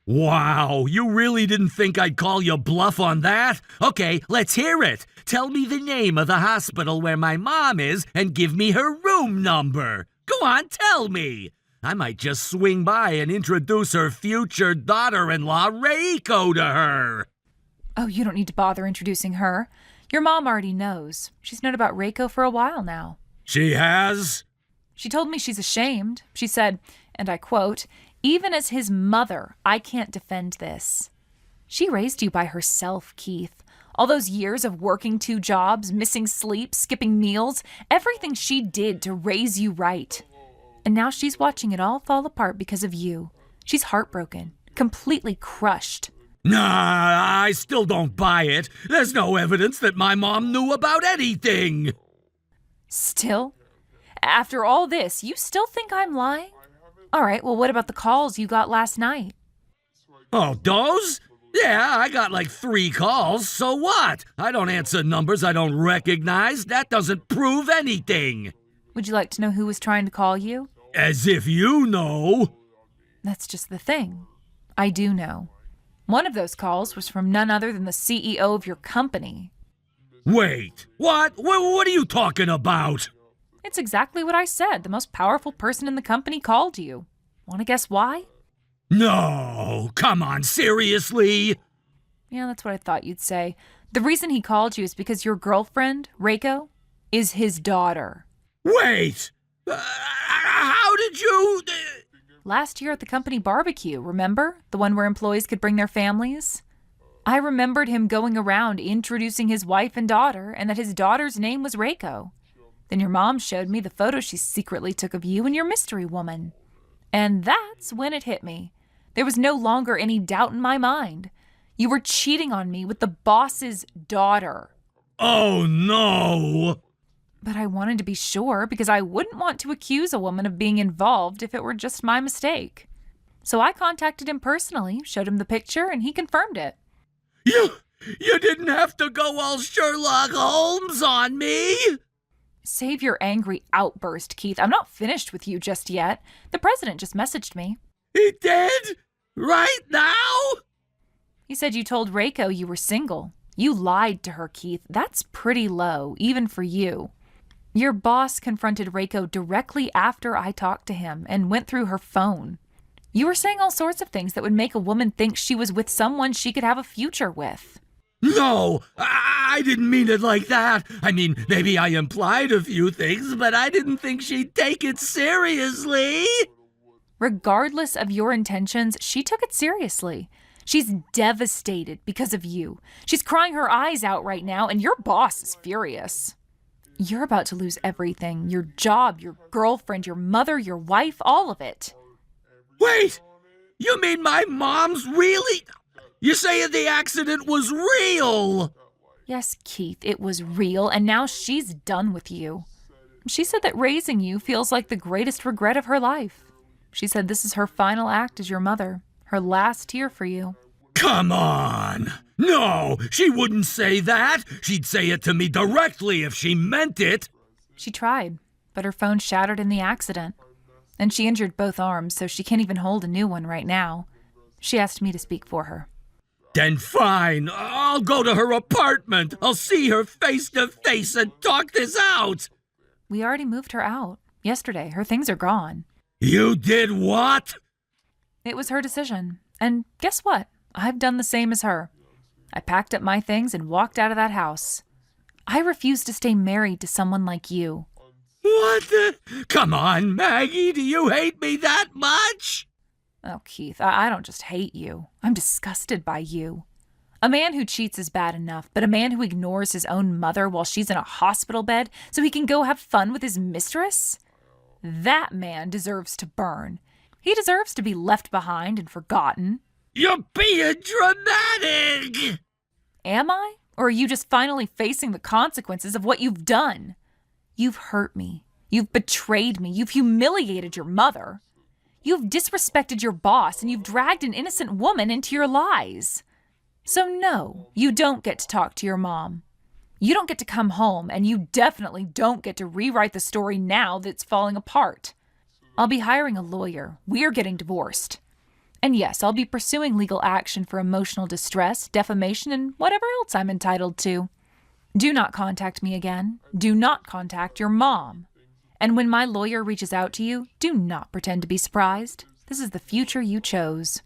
Wow, you really didn't think I'd call your bluff on that? Okay, let's hear it. Tell me the name of the hospital where my mom is and give me her room number. Go on, tell me. I might just swing by and introduce her future daughter-in-law, Reiko, to her. Oh, you don't need to bother introducing her. Your mom already knows. She's known about Reiko for a while now. She has? She told me she's ashamed. She said, and I quote, "Even as his mother, I can't defend this." She raised you by herself, Keith. All those years of working 2 jobs, missing sleep, skipping meals, everything she did to raise you right. And now she's watching it all fall apart because of you. She's heartbroken, completely crushed. Nah, I still don't buy it. There's no evidence that my mom knew about anything. Still? After all this, you still think I'm lying? All right, well, what about the calls you got last night? Oh, those? Yeah, I got like 3 calls, so what? I don't answer numbers I don't recognize. That doesn't prove anything. Would you like to know who was trying to call you? As if you know. That's just the thing. I do know. One of those calls was from none other than the CEO of your company. Wait, what? What are you talking about? It's exactly what I said. The most powerful person in the company called you. Want to guess why? No, come on, seriously? Yeah, that's what I thought you'd say. The reason he called you is because your girlfriend, Reiko, is his daughter. Wait! How did you... Last year at the company barbecue, remember? The one where employees could bring their families? I remembered him going around introducing his wife and daughter, and that his daughter's name was Reiko. Then your mom showed me the photo she secretly took of you and your mystery woman. And that's when it hit me. There was no longer any doubt in my mind. You were cheating on me with the boss's daughter. Oh, no! But I wanted to be sure because I wouldn't want to accuse a woman of being involved if it were just my mistake. So I contacted him personally, showed him the picture, and he confirmed it. You didn't have to go all Sherlock Holmes on me? Save your angry outburst, Keith. I'm not finished with you just yet. The president just messaged me. He did? Right now? He said you told Reiko you were single. You lied to her, Keith. That's pretty low, even for you. Your boss confronted Reiko directly after I talked to him and went through her phone. You were saying all sorts of things that would make a woman think she was with someone she could have a future with. No, I didn't mean it like that. I mean, maybe I implied a few things, but I didn't think she'd take it seriously. Regardless of your intentions, she took it seriously. She's devastated because of you. She's crying her eyes out right now, and your boss is furious. You're about to lose everything. Your job, your girlfriend, your mother, your wife, all of it. Wait! You mean my mom's really... You're saying the accident was real? Yes, Keith, it was real, and now she's done with you. She said that raising you feels like the greatest regret of her life. She said this is her final act as your mother, her last tear for you. Come on! No, she wouldn't say that. She'd say it to me directly if she meant it. She tried, but her phone shattered in the accident. And she injured both arms, so she can't even hold a new one right now. She asked me to speak for her. Then fine, I'll go to her apartment. I'll see her face to face and talk this out. We already moved her out. Yesterday, her things are gone. You did what? It was her decision. And guess what? I've done the same as her. I packed up my things and walked out of that house. I refuse to stay married to someone like you. What the? Come on, Maggie, do you hate me that much? Oh, Keith, I don't just hate you. I'm disgusted by you. A man who cheats is bad enough, but a man who ignores his own mother while she's in a hospital bed so he can go have fun with his mistress? That man deserves to burn. He deserves to be left behind and forgotten. You're being dramatic! Am I? Or are you just finally facing the consequences of what you've done? You've hurt me. You've betrayed me. You've humiliated your mother. You've disrespected your boss, and you've dragged an innocent woman into your lies. So no, you don't get to talk to your mom. You don't get to come home, and you definitely don't get to rewrite the story now that's falling apart. I'll be hiring a lawyer. We're getting divorced. And yes, I'll be pursuing legal action for emotional distress, defamation, and whatever else I'm entitled to. Do not contact me again. Do not contact your mom. And when my lawyer reaches out to you, do not pretend to be surprised. This is the future you chose.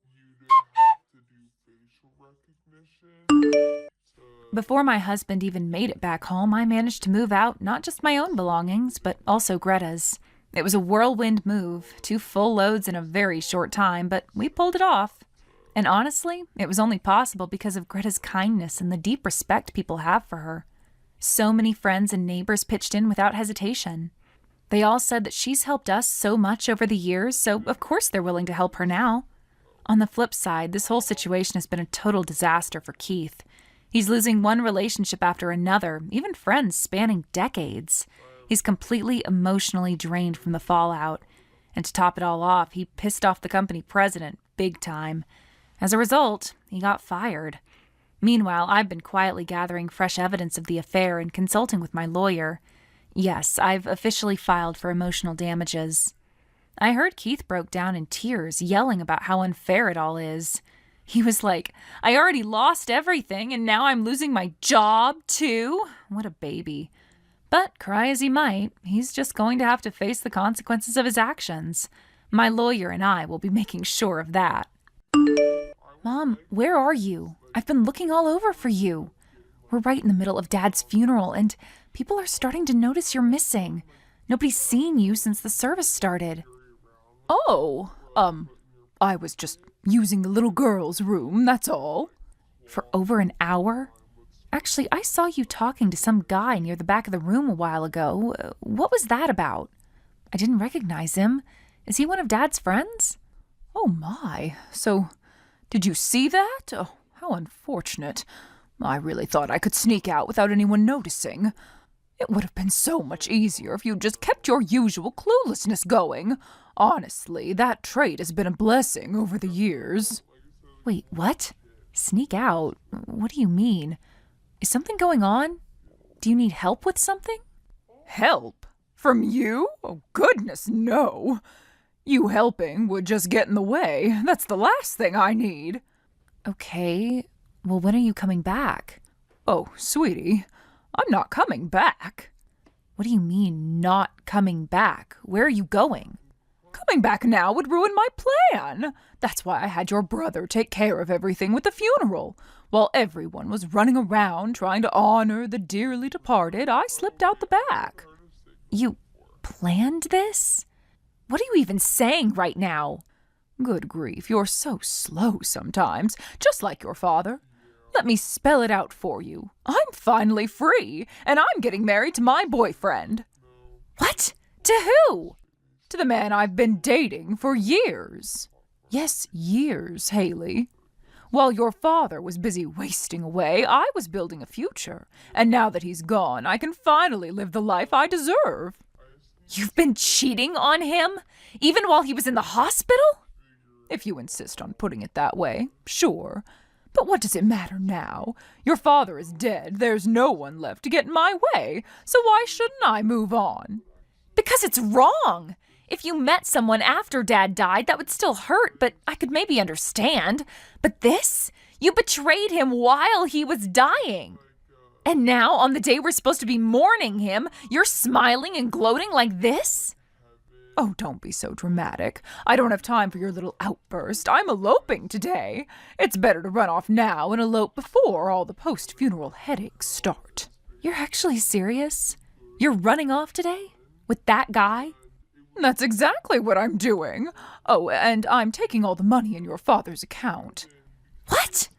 You didn't have to do facial recognition. Before my husband even made it back home, I managed to move out not just my own belongings, but also Greta's. It was a whirlwind move, 2 full loads in a very short time, but we pulled it off. And honestly, it was only possible because of Greta's kindness and the deep respect people have for her. So many friends and neighbors pitched in without hesitation. They all said that she's helped us so much over the years, so of course they're willing to help her now. On the flip side, this whole situation has been a total disaster for Keith. He's losing one relationship after another, even friends spanning decades. He's completely emotionally drained from the fallout. And to top it all off, he pissed off the company president big time. As a result, he got fired. Meanwhile, I've been quietly gathering fresh evidence of the affair and consulting with my lawyer. Yes, I've officially filed for emotional damages. I heard Keith broke down in tears, yelling about how unfair it all is. He was like, I already lost everything, and now I'm losing my job, too? What a baby. But cry as he might, he's just going to have to face the consequences of his actions. My lawyer and I will be making sure of that. Mom, where are you? I've been looking all over for you. We're right in the middle of Dad's funeral, and people are starting to notice you're missing. Nobody's seen you since the service started. Oh, I was just using the little girl's room, that's all. For over an hour? Actually, I saw you talking to some guy near the back of the room a while ago. What was that about? I didn't recognize him. Is he one of Dad's friends? Oh my, so did you see that? Oh, how unfortunate. I really thought I could sneak out without anyone noticing. It would have been so much easier if you'd just kept your usual cluelessness going. Honestly, that trait has been a blessing over the years. Wait, what? Sneak out? What do you mean? Is something going on? Do you need help with something? Help? From you? Oh, goodness, no. You helping would just get in the way. That's the last thing I need. Okay, well, when are you coming back? Oh, sweetie, I'm not coming back. What do you mean, not coming back? Where are you going? Coming back now would ruin my plan. That's why I had your brother take care of everything with the funeral. While everyone was running around trying to honor the dearly departed, I slipped out the back. You planned this? What are you even saying right now? Good grief, you're so slow sometimes, just like your father. Let me spell it out for you. I'm finally free, and I'm getting married to my boyfriend. What? To who? To the man I've been dating for years. Yes, years, Haley. While your father was busy wasting away, I was building a future. And now that he's gone, I can finally live the life I deserve. You've been cheating on him? Even while he was in the hospital? If you insist on putting it that way, sure. But what does it matter now? Your father is dead. There's no one left to get in my way. So why shouldn't I move on? Because it's wrong. If you met someone after Dad died, that would still hurt, but I could maybe understand. But this? You betrayed him while he was dying. And now, on the day we're supposed to be mourning him, you're smiling and gloating like this? Oh, don't be so dramatic. I don't have time for your little outburst. I'm eloping today. It's better to run off now and elope before all the post-funeral headaches start. You're actually serious? You're running off today? With that guy? That's exactly what I'm doing. Oh, and I'm taking all the money in your father's account. What?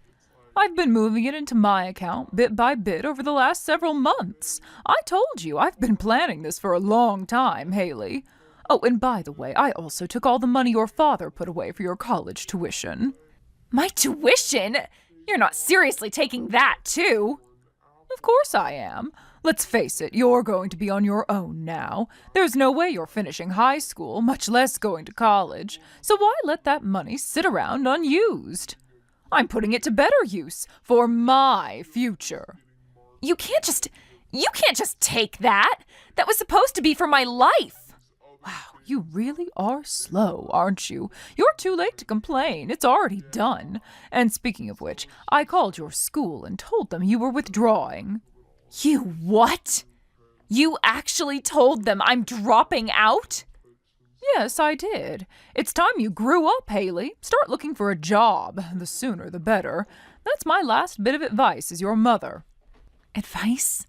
I've been moving it into my account bit by bit over the last several months. I told you I've been planning this for a long time, Haley. Oh, and by the way, I also took all the money your father put away for your college tuition. My tuition? You're not seriously taking that, too? Of course I am. Let's face it, you're going to be on your own now. There's no way you're finishing high school, much less going to college. So why let that money sit around unused? I'm putting it to better use for my future. You can't just take that. That was supposed to be for my life. Wow, you really are slow, aren't you? You're too late to complain. It's already done. And speaking of which, I called your school and told them you were withdrawing. You what? You actually told them I'm dropping out? Yes, I did. It's time you grew up, Haley. Start looking for a job. The sooner the better. That's my last bit of advice as your mother. Advice?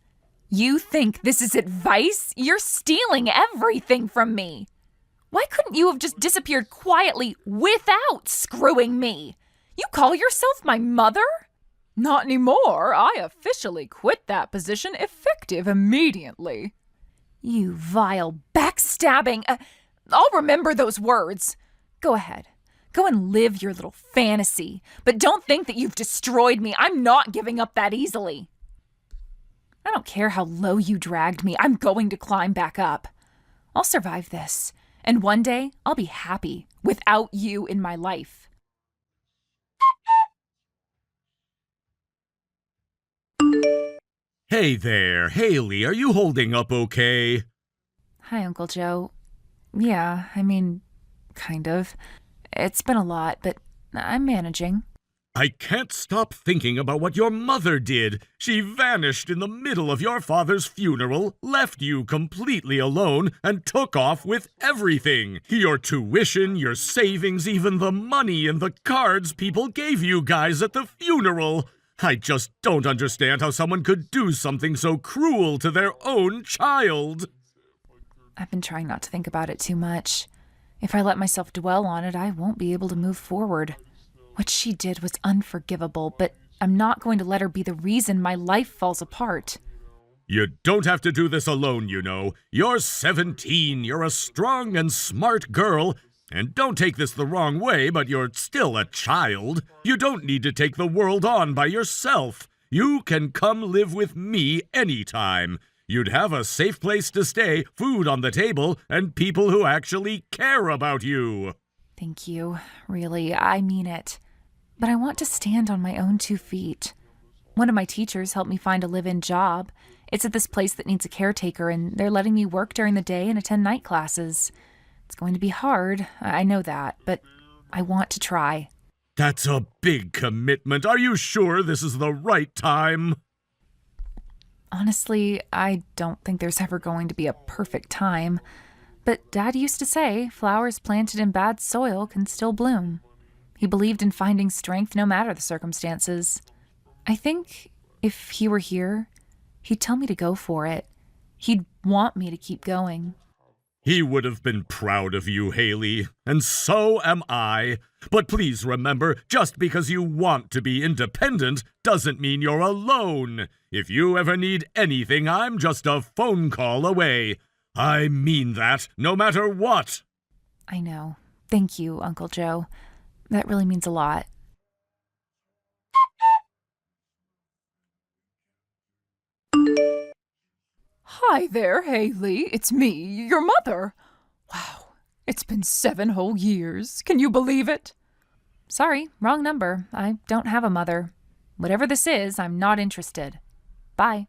You think this is advice? You're stealing everything from me. Why couldn't you have just disappeared quietly without screwing me? You call yourself my mother? Not anymore. I officially quit that position effective immediately. You vile backstabbing. I'll remember those words. Go ahead. Go and live your little fantasy. But don't think that you've destroyed me. I'm not giving up that easily. I don't care how low you dragged me. I'm going to climb back up. I'll survive this. And one day, I'll be happy without you in my life. Hey there, Haley, are you holding up okay? Hi, Uncle Joe. Yeah, kind of. It's been a lot, but I'm managing. I can't stop thinking about what your mother did. She vanished in the middle of your father's funeral, left you completely alone, and took off with everything. Your tuition, your savings, even the money and the cards people gave you guys at the funeral. I just don't understand how someone could do something so cruel to their own child. I've been trying not to think about it too much. If I let myself dwell on it, I won't be able to move forward. What she did was unforgivable, but I'm not going to let her be the reason my life falls apart. You don't have to do this alone, you know. You're 17, you're a strong and smart girl, and don't take this the wrong way, but you're still a child. You don't need to take the world on by yourself. You can come live with me anytime. You'd have a safe place to stay, food on the table, and people who actually care about you. Thank you. Really, I mean it. But I want to stand on my own 2 feet. One of my teachers helped me find a live-in job. It's at this place that needs a caretaker, and they're letting me work during the day and attend night classes. It's going to be hard, I know that, but I want to try. That's a big commitment. Are you sure this is the right time? Honestly, I don't think there's ever going to be a perfect time. But Dad used to say flowers planted in bad soil can still bloom. He believed in finding strength no matter the circumstances. I think if he were here, he'd tell me to go for it. He'd want me to keep going. He would have been proud of you, Haley, and so am I. But please remember, just because you want to be independent doesn't mean you're alone. If you ever need anything, I'm just a phone call away. I mean that, no matter what. I know. Thank you, Uncle Joe. That really means a lot. Hi there, Haley. It's me, your mother. Wow, it's been 7 whole years. Can you believe it? Sorry, wrong number. I don't have a mother. Whatever this is, I'm not interested. Bye.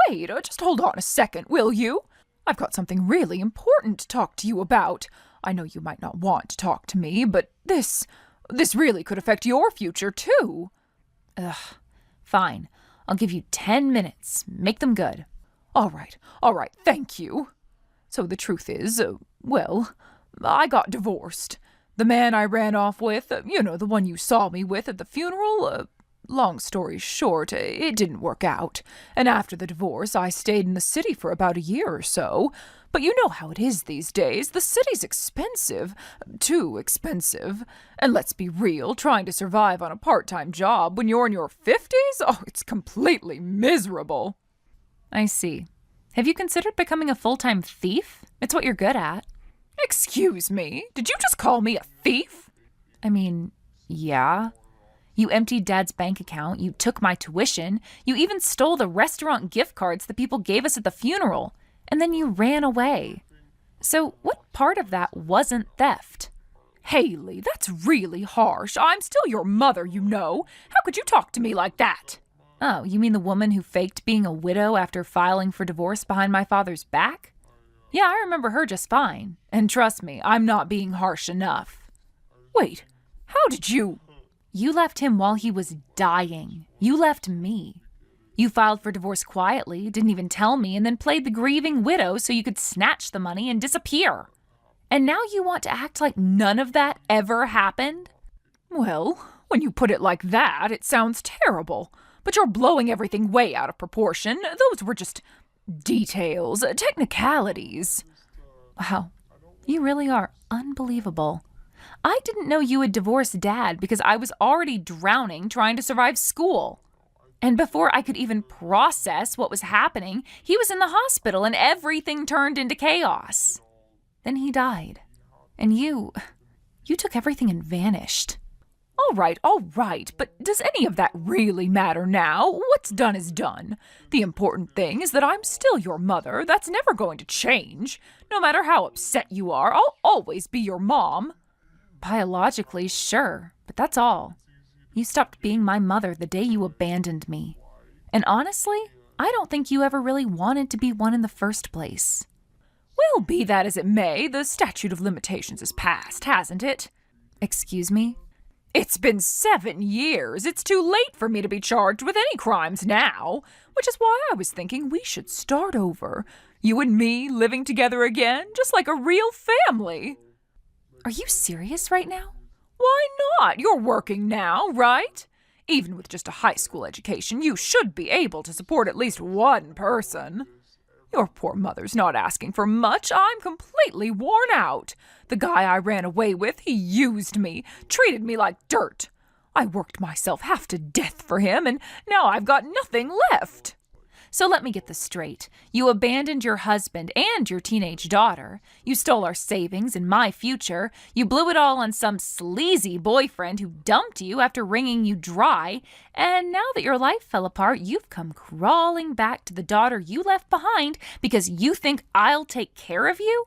Wait, just hold on a second, will you? I've got something really important to talk to you about. I know you might not want to talk to me, but this really could affect your future, too. Ugh. Fine. I'll give you 10 minutes. Make them good. All right, thank you. So the truth is, I got divorced. The man I ran off with, the one you saw me with at the funeral, long story short, it didn't work out. And after the divorce, I stayed in the city for about a year or so. But you know how it is these days. The city's expensive. Too expensive. And let's be real, trying to survive on a part-time job when you're in your 50s? Oh, it's completely miserable. I see. Have you considered becoming a full-time thief? It's what you're good at. Excuse me? Did you just call me a thief? Yeah. You emptied Dad's bank account, you took my tuition, you even stole the restaurant gift cards that people gave us at the funeral, and then you ran away. So what part of that wasn't theft? Haley, that's really harsh. I'm still your mother, you know. How could you talk to me like that? Oh, you mean the woman who faked being a widow after filing for divorce behind my father's back? Yeah, I remember her just fine. And trust me, I'm not being harsh enough. Wait, how did you... You left him while he was dying. You left me. You filed for divorce quietly, didn't even tell me, and then played the grieving widow so you could snatch the money and disappear. And now you want to act like none of that ever happened? Well, When you put it like that, it sounds terrible. But you're blowing everything way out of proportion. Those were just details, technicalities. Wow, you really are unbelievable. I didn't know you had divorced Dad because I was already drowning trying to survive school. And before I could even process what was happening, he was in the hospital and everything turned into chaos. Then he died. And you took everything and vanished. All right, but does any of that really matter now? What's done is done. The important thing is that I'm still your mother. That's never going to change. No matter how upset you are, I'll always be your mom. Biologically, sure, but that's all. You stopped being my mother the day you abandoned me. And honestly, I don't think you ever really wanted to be one in the first place. Well, be that as it may, the statute of limitations is past, hasn't it? Excuse me? It's been 7 years. It's too late for me to be charged with any crimes now, which is why I was thinking we should start over. You and me living together again, just like a real family. Are you serious right now? Why not? You're working now, right? Even with just a high school education, you should be able to support at least one person. Your poor mother's not asking for much. I'm completely worn out. The guy I ran away with, he used me, treated me like dirt. I worked myself half to death for him, and now I've got nothing left. So let me get this straight. You abandoned your husband and your teenage daughter. You stole our savings and my future. You blew it all on some sleazy boyfriend who dumped you after wringing you dry. And now that your life fell apart, you've come crawling back to the daughter you left behind because you think I'll take care of you?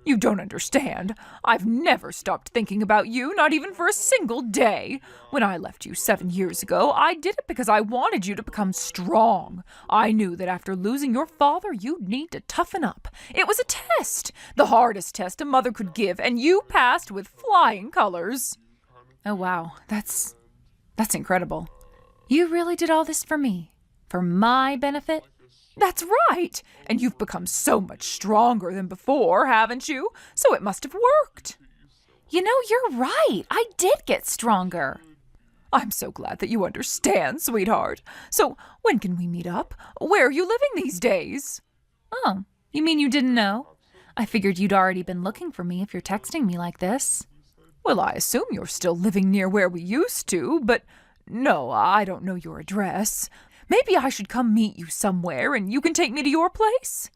You don't understand. I've never stopped thinking about you, not even for a single day. When I left you 7 years ago, I did it because I wanted you to become strong. I knew that after losing your father, you'd need to toughen up. It was a test, the hardest test a mother could give, and you passed with flying colors. Oh, wow. That's incredible. You really did all this for me? For my benefit? That's right. And you've become so much stronger than before, haven't you? So it must have worked. You know, you're right. I did get stronger. I'm so glad that you understand, sweetheart. So when can we meet up? Where are you living these days? Oh, you mean you didn't know? I figured you'd already been looking for me if you're texting me like this. Well, I assume you're still living near where we used to, but no, I don't know your address. Maybe I should come meet you somewhere and you can take me to your place?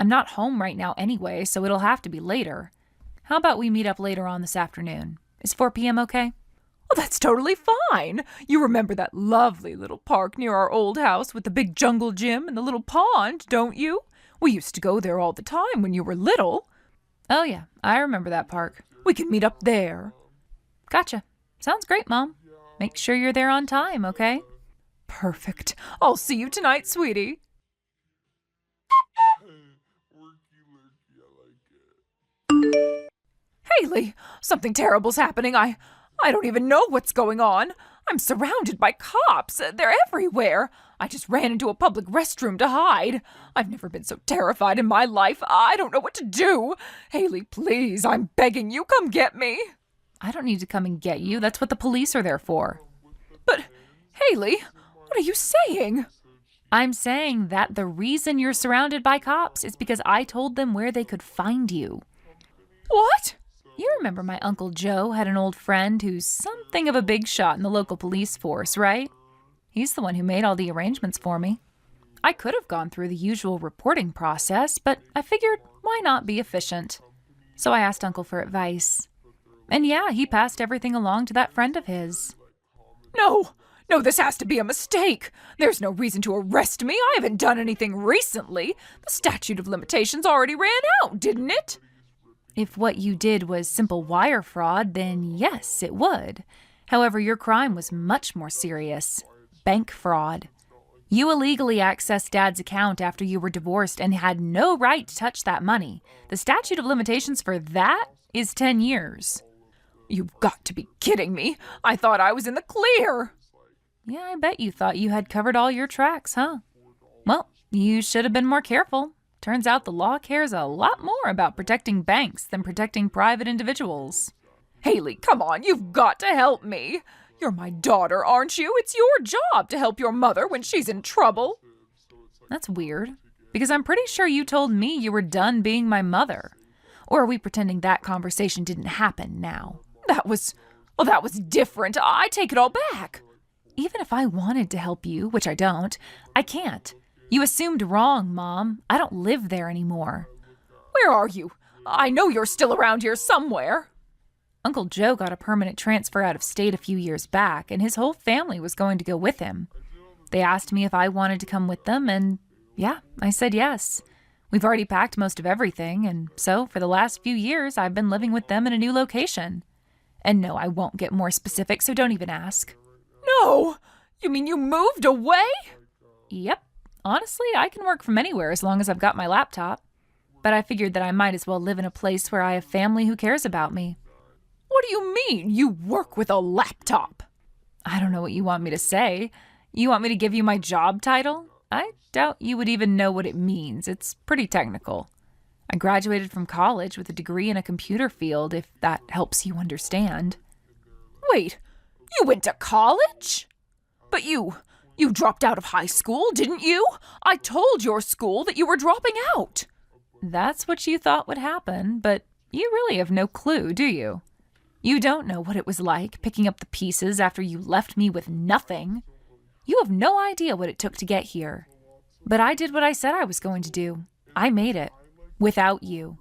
I'm not home right now anyway, so it'll have to be later. How about we meet up later on this afternoon? Is 4 p.m. okay? Well, that's totally fine. You remember that lovely little park near our old house with the big jungle gym and the little pond, don't you? We used to go there all the time when you were little. Oh yeah, I remember that park. We can meet up there. Gotcha. Sounds great, Mom. Make sure you're there on time, okay? Perfect. I'll see you tonight, sweetie. Haley, something terrible's happening. I don't even know what's going on. I'm surrounded by cops. They're everywhere. I just ran into a public restroom to hide. I've never been so terrified in my life. I don't know what to do. Haley, please, I'm begging you, come get me. I don't need to come and get you. That's what the police are there for. But, Haley, what are you saying? I'm saying that the reason you're surrounded by cops is because I told them where they could find you. What? You remember my Uncle Joe had an old friend who's something of a big shot in the local police force, right? He's the one who made all the arrangements for me. I could have gone through the usual reporting process, but I figured why not be efficient? So I asked Uncle for advice. And yeah, he passed everything along to that friend of his. No, this has to be a mistake. There's no reason to arrest me. I haven't done anything recently. The statute of limitations already ran out, didn't it? If what you did was simple wire fraud, then yes, it would. However, your crime was much more serious. Bank fraud. You illegally accessed Dad's account after you were divorced and had no right to touch that money. The statute of limitations for that is 10 years. You've got to be kidding me. I thought I was in the clear. Yeah, I bet you thought you had covered all your tracks, huh? Well, you should have been more careful. Turns out the law cares a lot more about protecting banks than protecting private individuals. Haley, come on, you've got to help me. You're my daughter, aren't you? It's your job to help your mother when she's in trouble. That's weird, because I'm pretty sure you told me you were done being my mother. Or are we pretending that conversation didn't happen now? That was different. I take it all back. Even if I wanted to help you, which I don't, I can't. You assumed wrong, Mom. I don't live there anymore. Where are you? I know you're still around here somewhere. Uncle Joe got a permanent transfer out of state a few years back, and his whole family was going to go with him. They asked me if I wanted to come with them, and yeah, I said yes. We've already packed most of everything, and so for the last few years, I've been living with them in a new location. And no, I won't get more specific, so don't even ask. No! You mean you moved away? Yep. Honestly, I can work from anywhere as long as I've got my laptop. But I figured that I might as well live in a place where I have family who cares about me. What do you mean, you work with a laptop? I don't know what you want me to say. You want me to give you my job title? I doubt you would even know what it means. It's pretty technical. I graduated from college with a degree in a computer field, if that helps you understand. Wait, you went to college? But you dropped out of high school, didn't you? I told your school that you were dropping out. That's what you thought would happen, but you really have no clue, do you? You don't know what it was like picking up the pieces after you left me with nothing. You have no idea what it took to get here. But I did what I said I was going to do. I made it. Without you.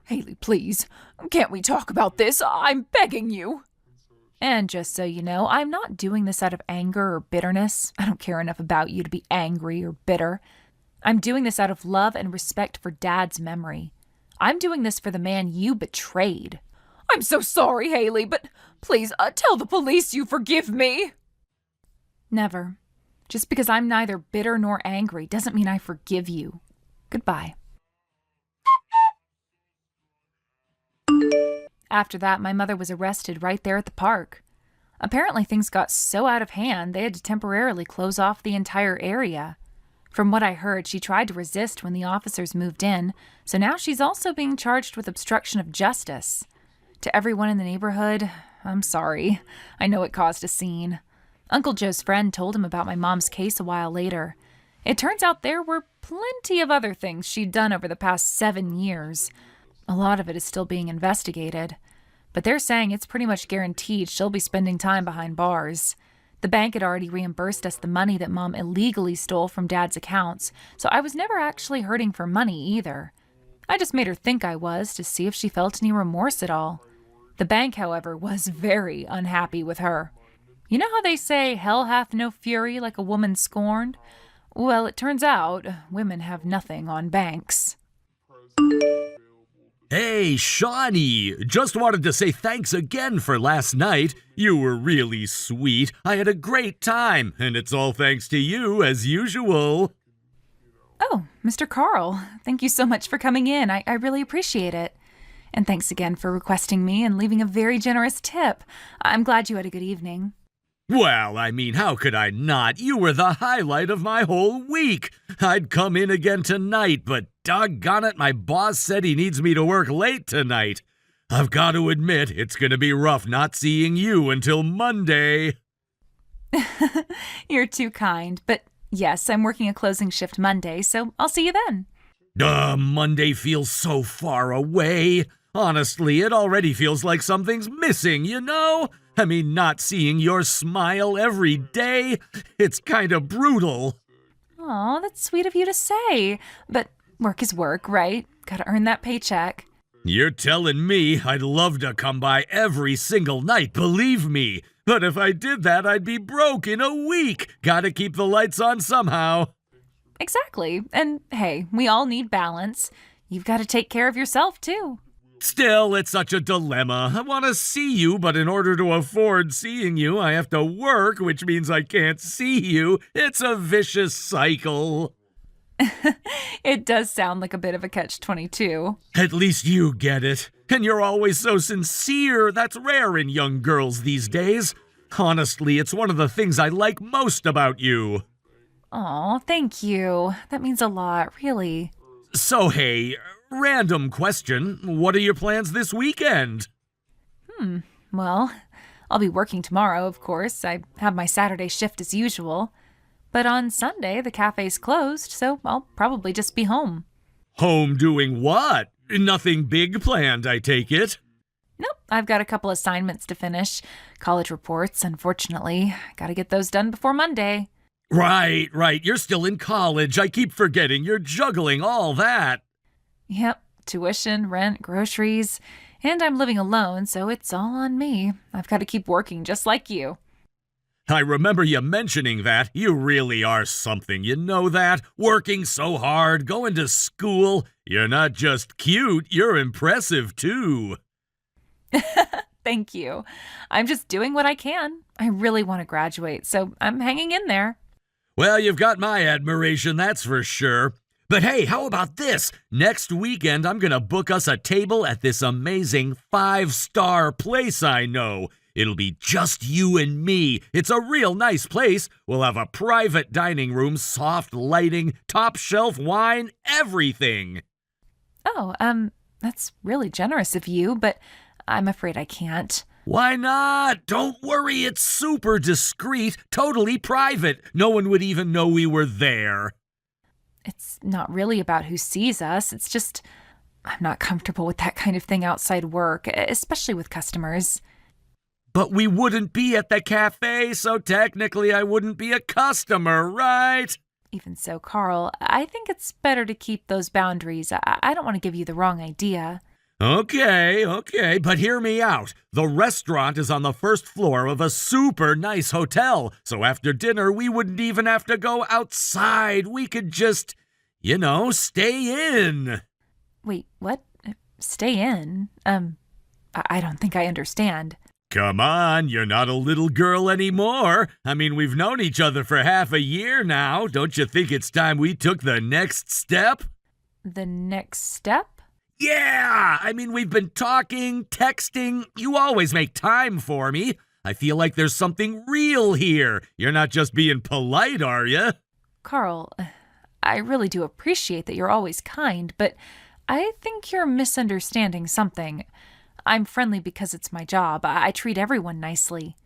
Haley, please. Can't we talk about this? I'm begging you. And just so you know, I'm not doing this out of anger or bitterness. I don't care enough about you to be angry or bitter. I'm doing this out of love and respect for Dad's memory. I'm doing this for the man you betrayed. I'm so sorry, Haley, but please tell the police you forgive me. Never. Just because I'm neither bitter nor angry doesn't mean I forgive you. Goodbye. After that, my mother was arrested right there at the park. Apparently things got so out of hand, they had to temporarily close off the entire area. From what I heard, she tried to resist when the officers moved in, so now she's also being charged with obstruction of justice. To everyone in the neighborhood, I'm sorry. I know it caused a scene. Uncle Joe's friend told him about my mom's case a while later. It turns out there were plenty of other things she'd done over the past 7 years. A lot of it is still being investigated. But they're saying it's pretty much guaranteed she'll be spending time behind bars. The bank had already reimbursed us the money that Mom illegally stole from Dad's accounts, so I was never actually hurting for money either. I just made her think I was to see if she felt any remorse at all. The bank, however, was very unhappy with her. You know how they say, hell hath no fury like a woman scorned? Well, it turns out women have nothing on banks. Hey, Shawnee, just wanted to say thanks again for last night. You were really sweet. I had a great time, and it's all thanks to you, as usual. Oh, Mr. Carl, thank you so much for coming in. I really appreciate it. And thanks again for requesting me and leaving a very generous tip. I'm glad you had a good evening. Well, I mean, how could I not? You were the highlight of my whole week. I'd come in again tonight, but doggone it, my boss said he needs me to work late tonight. I've got to admit, it's going to be rough not seeing you until Monday. You're too kind, but yes, I'm working a closing shift Monday, so I'll see you then. Monday feels so far away. Honestly, it already feels like something's missing, you know? I mean, not seeing your smile every day, it's kind of brutal. Aw, that's sweet of you to say. But work is work, right? Gotta earn that paycheck. You're telling me I'd love to come by every single night, believe me. But if I did that, I'd be broke in a week. Gotta keep the lights on somehow. Exactly. And hey, we all need balance. You've got to take care of yourself, too. Still, it's such a dilemma. I want to see you, but in order to afford seeing you, I have to work, which means I can't see you. It's a vicious cycle. It does sound like a bit of a catch-22. At least you get it. And you're always so sincere. That's rare in young girls these days. Honestly, it's one of the things I like most about you. Aw, thank you. That means a lot, really. So, hey, random question. What are your plans this weekend? Well, I'll be working tomorrow, of course. I have my Saturday shift as usual. But on Sunday, the cafe's closed, so I'll probably just be home. Home doing what? Nothing big planned, I take it? Nope, I've got a couple assignments to finish. College reports, unfortunately. Gotta get those done before Monday. Right. You're still in college. I keep forgetting you're juggling all that. Yep, tuition, rent, groceries. And I'm living alone, so it's all on me. I've got to keep working just like you. I remember you mentioning that. You really are something, you know that? Working so hard, going to school. You're not just cute, you're impressive too. Thank you. I'm just doing what I can. I really want to graduate, so I'm hanging in there. Well, you've got my admiration, that's for sure. But hey, how about this? Next weekend, I'm gonna book us a table at this amazing 5-star place I know. It'll be just you and me. It's a real nice place. We'll have a private dining room, soft lighting, top shelf wine, everything. Oh, that's really generous of you, but I'm afraid I can't. Why not? Don't worry, it's super discreet, totally private. No one would even know we were there. It's not really about who sees us. It's just I'm not comfortable with that kind of thing outside work, especially with customers. But we wouldn't be at the cafe, so technically I wouldn't be a customer, right? Even so, Carl, I think it's better to keep those boundaries. I don't want to give you the wrong idea. Okay, but hear me out. The restaurant is on the first floor of a super nice hotel, so after dinner we wouldn't even have to go outside. We could just, stay in. Wait, what? Stay in? I don't think I understand. Come on, you're not a little girl anymore. I mean, we've known each other for half a year now. Don't you think it's time we took the next step? The next step? Yeah! I mean, we've been talking, texting. You always make time for me. I feel like there's something real here. You're not just being polite, are you? Carl, I really do appreciate that you're always kind, but I think you're misunderstanding something. I'm friendly because it's my job. I treat everyone nicely.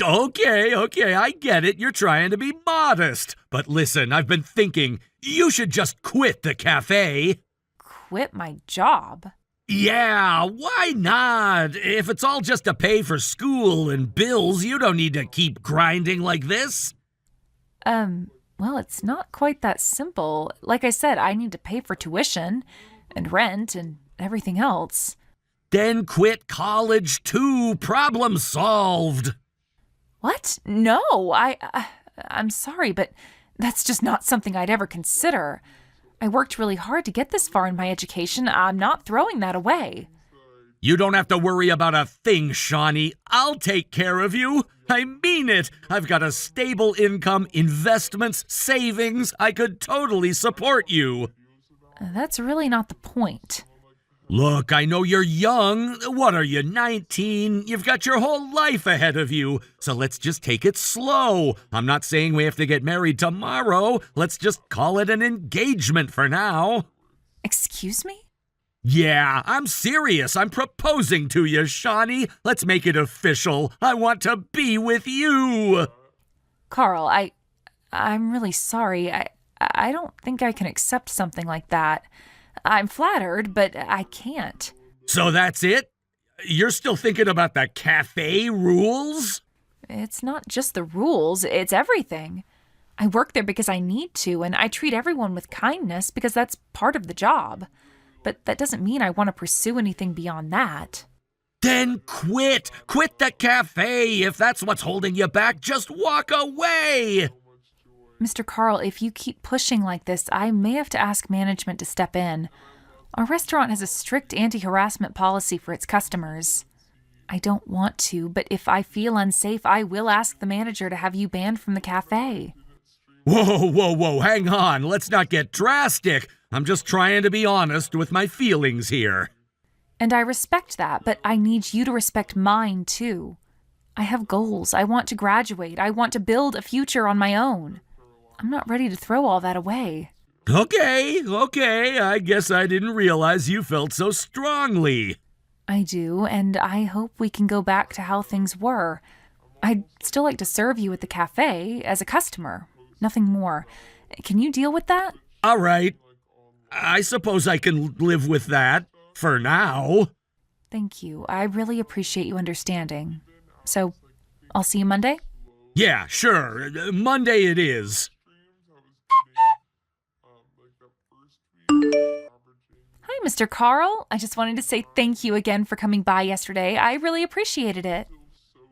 Okay, I get it. You're trying to be modest. But listen, I've been thinking, you should just quit the cafe. Quit my job? Yeah, why not? If it's all just to pay for school and bills, you don't need to keep grinding like this. Well, it's not quite that simple. Like I said, I need to pay for tuition and rent and everything else. Then quit college too. Problem solved. What? No, I'm sorry, but that's just not something I'd ever consider. I worked really hard to get this far in my education. I'm not throwing that away. You don't have to worry about a thing, Shawnee. I'll take care of you. I mean it. I've got a stable income, investments, savings. I could totally support you. That's really not the point. Look, I know you're young. What are you, 19? You've got your whole life ahead of you. So let's just take it slow. I'm not saying we have to get married tomorrow. Let's just call it an engagement for now. Excuse me? Yeah, I'm serious. I'm proposing to you, Shawnee. Let's make it official. I want to be with you. Carl, I'm really sorry. I don't think I can accept something like that. I'm flattered, but I can't. So that's it? You're still thinking about the cafe rules? It's not just the rules, it's everything. I work there because I need to, and I treat everyone with kindness because that's part of the job. But that doesn't mean I want to pursue anything beyond that. Then quit! Quit the cafe! If that's what's holding you back, just walk away! Mr. Carl, if you keep pushing like this, I may have to ask management to step in. Our restaurant has a strict anti-harassment policy for its customers. I don't want to, but if I feel unsafe, I will ask the manager to have you banned from the cafe. Whoa, hang on. Let's not get drastic. I'm just trying to be honest with my feelings here. And I respect that, but I need you to respect mine, too. I have goals. I want to graduate. I want to build a future on my own. I'm not ready to throw all that away. Okay. I guess I didn't realize you felt so strongly. I do, and I hope we can go back to how things were. I'd still like to serve you at the cafe as a customer. Nothing more. Can you deal with that? All right. I suppose I can live with that. For now. Thank you. I really appreciate you understanding. So, I'll see you Monday? Yeah, sure. Monday it is. Hi, Mr. Carl. I just wanted to say thank you again for coming by yesterday. I really appreciated it.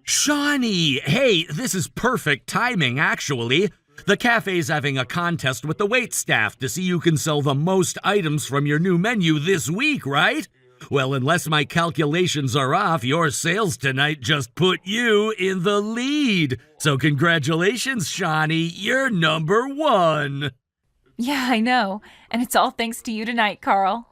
Shawnee! Hey, this is perfect timing, actually. The cafe's having a contest with the waitstaff to see who can sell the most items from your new menu this week, right? Well, unless my calculations are off, your sales tonight just put you in the lead. So congratulations, Shawnee. You're number 1. Yeah, I know. And it's all thanks to you tonight, Carl.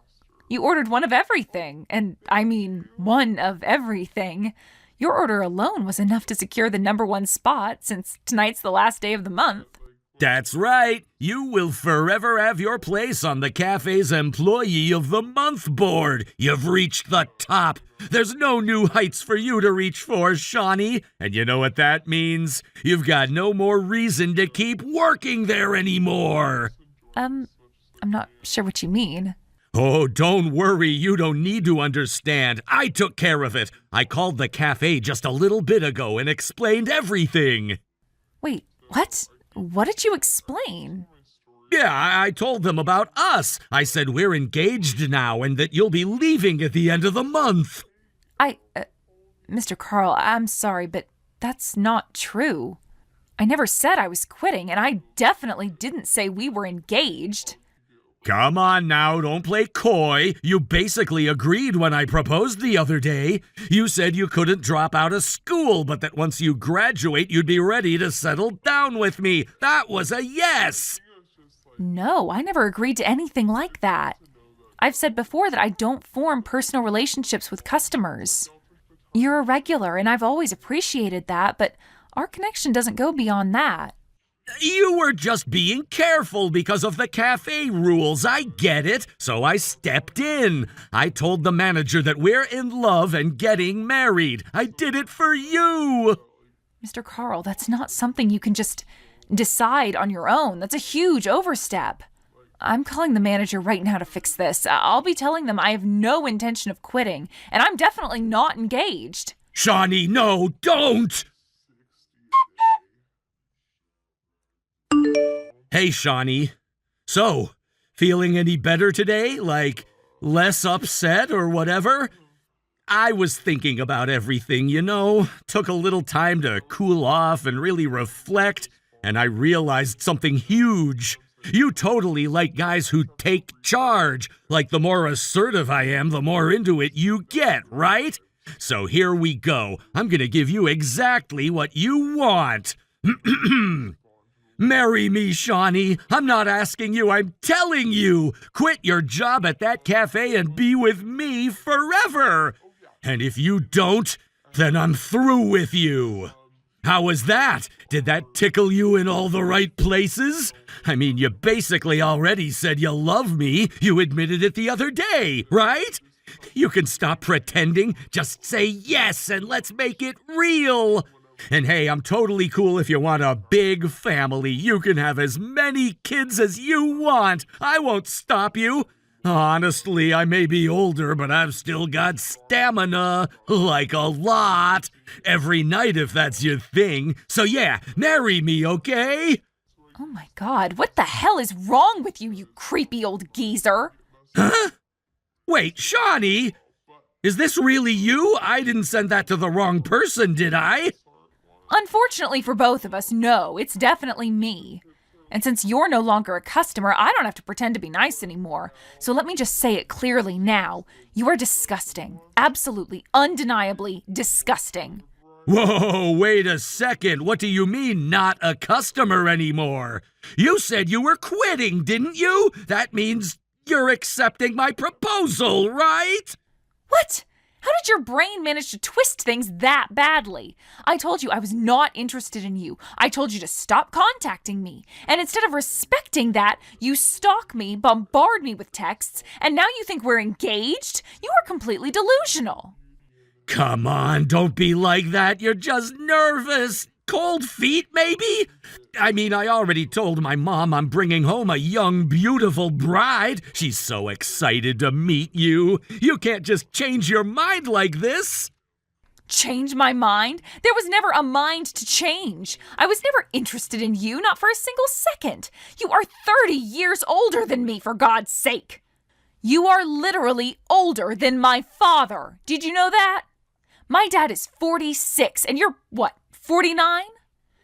You ordered one of everything. And I mean, one of everything. Your order alone was enough to secure the number 1 spot since tonight's the last day of the month. That's right. You will forever have your place on the cafe's Employee of the Month board. You've reached the top. There's no new heights for you to reach for, Shawnee. And you know what that means? You've got no more reason to keep working there anymore. I'm not sure what you mean. Oh, don't worry. You don't need to understand. I took care of it. I called the cafe just a little bit ago and explained everything. Wait, what? What did you explain? Yeah, I told them about us. I said we're engaged now and that you'll be leaving at the end of the month. Mr. Carl, I'm sorry, but that's not true. I never said I was quitting, and I definitely didn't say we were engaged. Come on now, don't play coy. You basically agreed when I proposed the other day. You said you couldn't drop out of school, but that once you graduate, you'd be ready to settle down with me. That was a yes. No, I never agreed to anything like that. I've said before that I don't form personal relationships with customers. You're a regular, and I've always appreciated that, but our connection doesn't go beyond that. You were just being careful because of the cafe rules. I get it, so I stepped in. I told the manager that we're in love and getting married. I did it for you. Mr. Carl, that's not something you can just decide on your own. That's a huge overstep. I'm calling the manager right now to fix this. I'll be telling them I have no intention of quitting, and I'm definitely not engaged. Shawnee, no, don't! Hey, Shawnee. So, feeling any better today? Like, less upset or whatever? I was thinking about everything, you know. Took a little time to cool off and really reflect, and I realized something huge. You totally like guys who take charge. Like, the more assertive I am, the more into it you get, right? So here we go. I'm gonna give you exactly what you want. Marry me, Shawnee. I'm not asking you, I'm telling you. Quit your job at that cafe and be with me forever. And if you don't, then I'm through with you. How was that? Did that tickle you in all the right places? I mean, you basically already said you love me. You admitted it the other day, right? You can stop pretending. Just say yes and let's make it real. And hey, I'm totally cool if you want a big family. You can have as many kids as you want. I won't stop you. Honestly, I may be older, but I've still got stamina. Like a lot. Every night if that's your thing. So yeah, marry me, okay? Oh my God, what the hell is wrong with you, you creepy old geezer? Huh? Wait, Shawnee? Is this really you? I didn't send that to the wrong person, did I? Unfortunately for both of us, no, it's definitely me. And since you're no longer a customer, I don't have to pretend to be nice anymore. So let me just say it clearly now. You are disgusting. Absolutely, undeniably disgusting. Whoa, wait a second. What do you mean, not a customer anymore? You said you were quitting, didn't you? That means you're accepting my proposal, right? What? How did your brain manage to twist things that badly? I told you I was not interested in you. I told you to stop contacting me. And instead of respecting that, you stalk me, bombard me with texts, and now you think we're engaged? You are completely delusional. Come on, don't be like that. You're just nervous. Cold feet, maybe? I mean, I already told my mom I'm bringing home a young, beautiful bride. She's so excited to meet you. You can't just change your mind like this. Change my mind? There was never a mind to change. I was never interested in you, not for a single second. You are 30 years older than me, for God's sake. You are literally older than my father. Did you know that? My dad is 46, and you're, what, 49?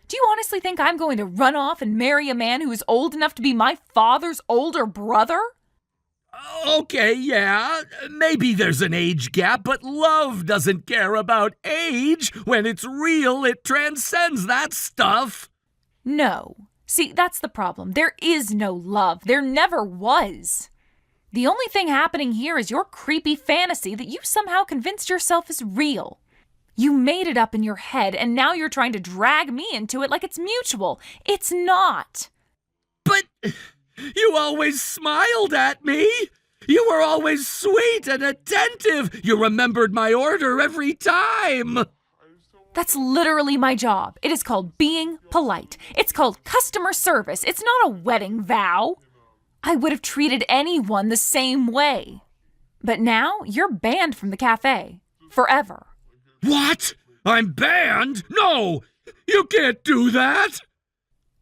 Do you honestly think I'm going to run off and marry a man who is old enough to be my father's older brother? Okay, yeah, maybe there's an age gap, but love doesn't care about age. When it's real, it transcends that stuff. No. See, that's the problem. There is no love. There never was. The only thing happening here is your creepy fantasy that you somehow convinced yourself is real. You made it up in your head, and now you're trying to drag me into it like it's mutual. It's not. But you always smiled at me. You were always sweet and attentive. You remembered my order every time. That's literally my job. It is called being polite. It's called customer service. It's not a wedding vow. I would have treated anyone the same way. But now you're banned from the cafe. Forever. What? I'm banned? No! You can't do that!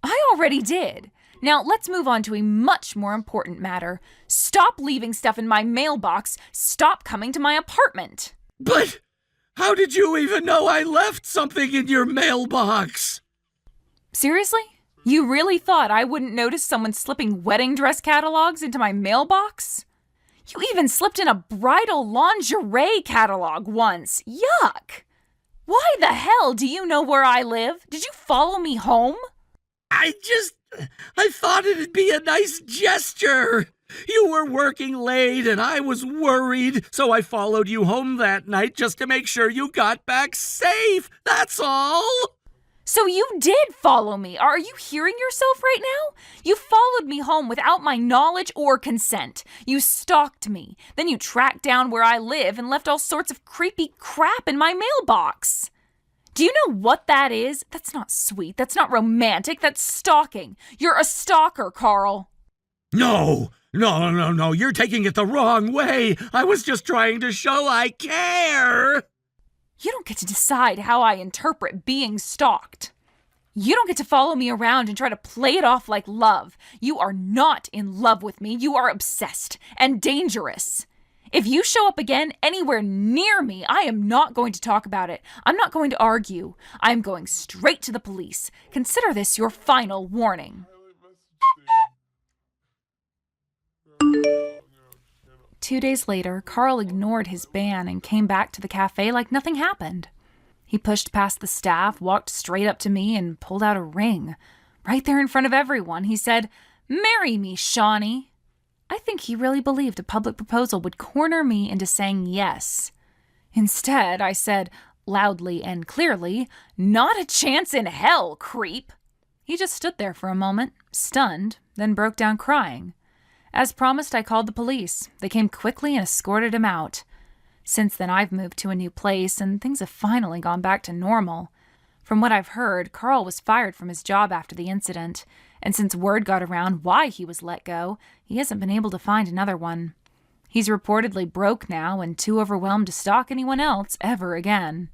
I already did. Now let's move on to a much more important matter. Stop leaving stuff in my mailbox. Stop coming to my apartment. But how did you even know I left something in your mailbox? Seriously? You really thought I wouldn't notice someone slipping wedding dress catalogs into my mailbox? You even slipped in a bridal lingerie catalog once. Yuck! Why the hell do you know where I live? Did you follow me home? I thought it'd be a nice gesture. You were working late and I was worried, so I followed you home that night just to make sure you got back safe. That's all. So you did follow me. Are you hearing yourself right now? You followed me home without my knowledge or consent. You stalked me. Then you tracked down where I live and left all sorts of creepy crap in my mailbox. Do you know what that is? That's not sweet. That's not romantic. That's stalking. You're a stalker, Carl. No. You're taking it the wrong way. I was just trying to show I care. You don't get to decide how I interpret being stalked. You don't get to follow me around and try to play it off like love. You are not in love with me. You are obsessed and dangerous. If you show up again anywhere near me, I am not going to talk about it. I'm not going to argue. I am going straight to the police. Consider this your final warning. 2 days later, Carl ignored his ban and came back to the cafe like nothing happened. He pushed past the staff, walked straight up to me, and pulled out a ring. Right there in front of everyone, he said, "Marry me, Shawnee." I think he really believed a public proposal would corner me into saying yes. Instead, I said, loudly and clearly, "Not a chance in hell, creep." He just stood there for a moment, stunned, then broke down crying. As promised, I called the police. They came quickly and escorted him out. Since then, I've moved to a new place, and things have finally gone back to normal. From what I've heard, Carl was fired from his job after the incident, and since word got around why he was let go, he hasn't been able to find another one. He's reportedly broke now and too overwhelmed to stalk anyone else ever again.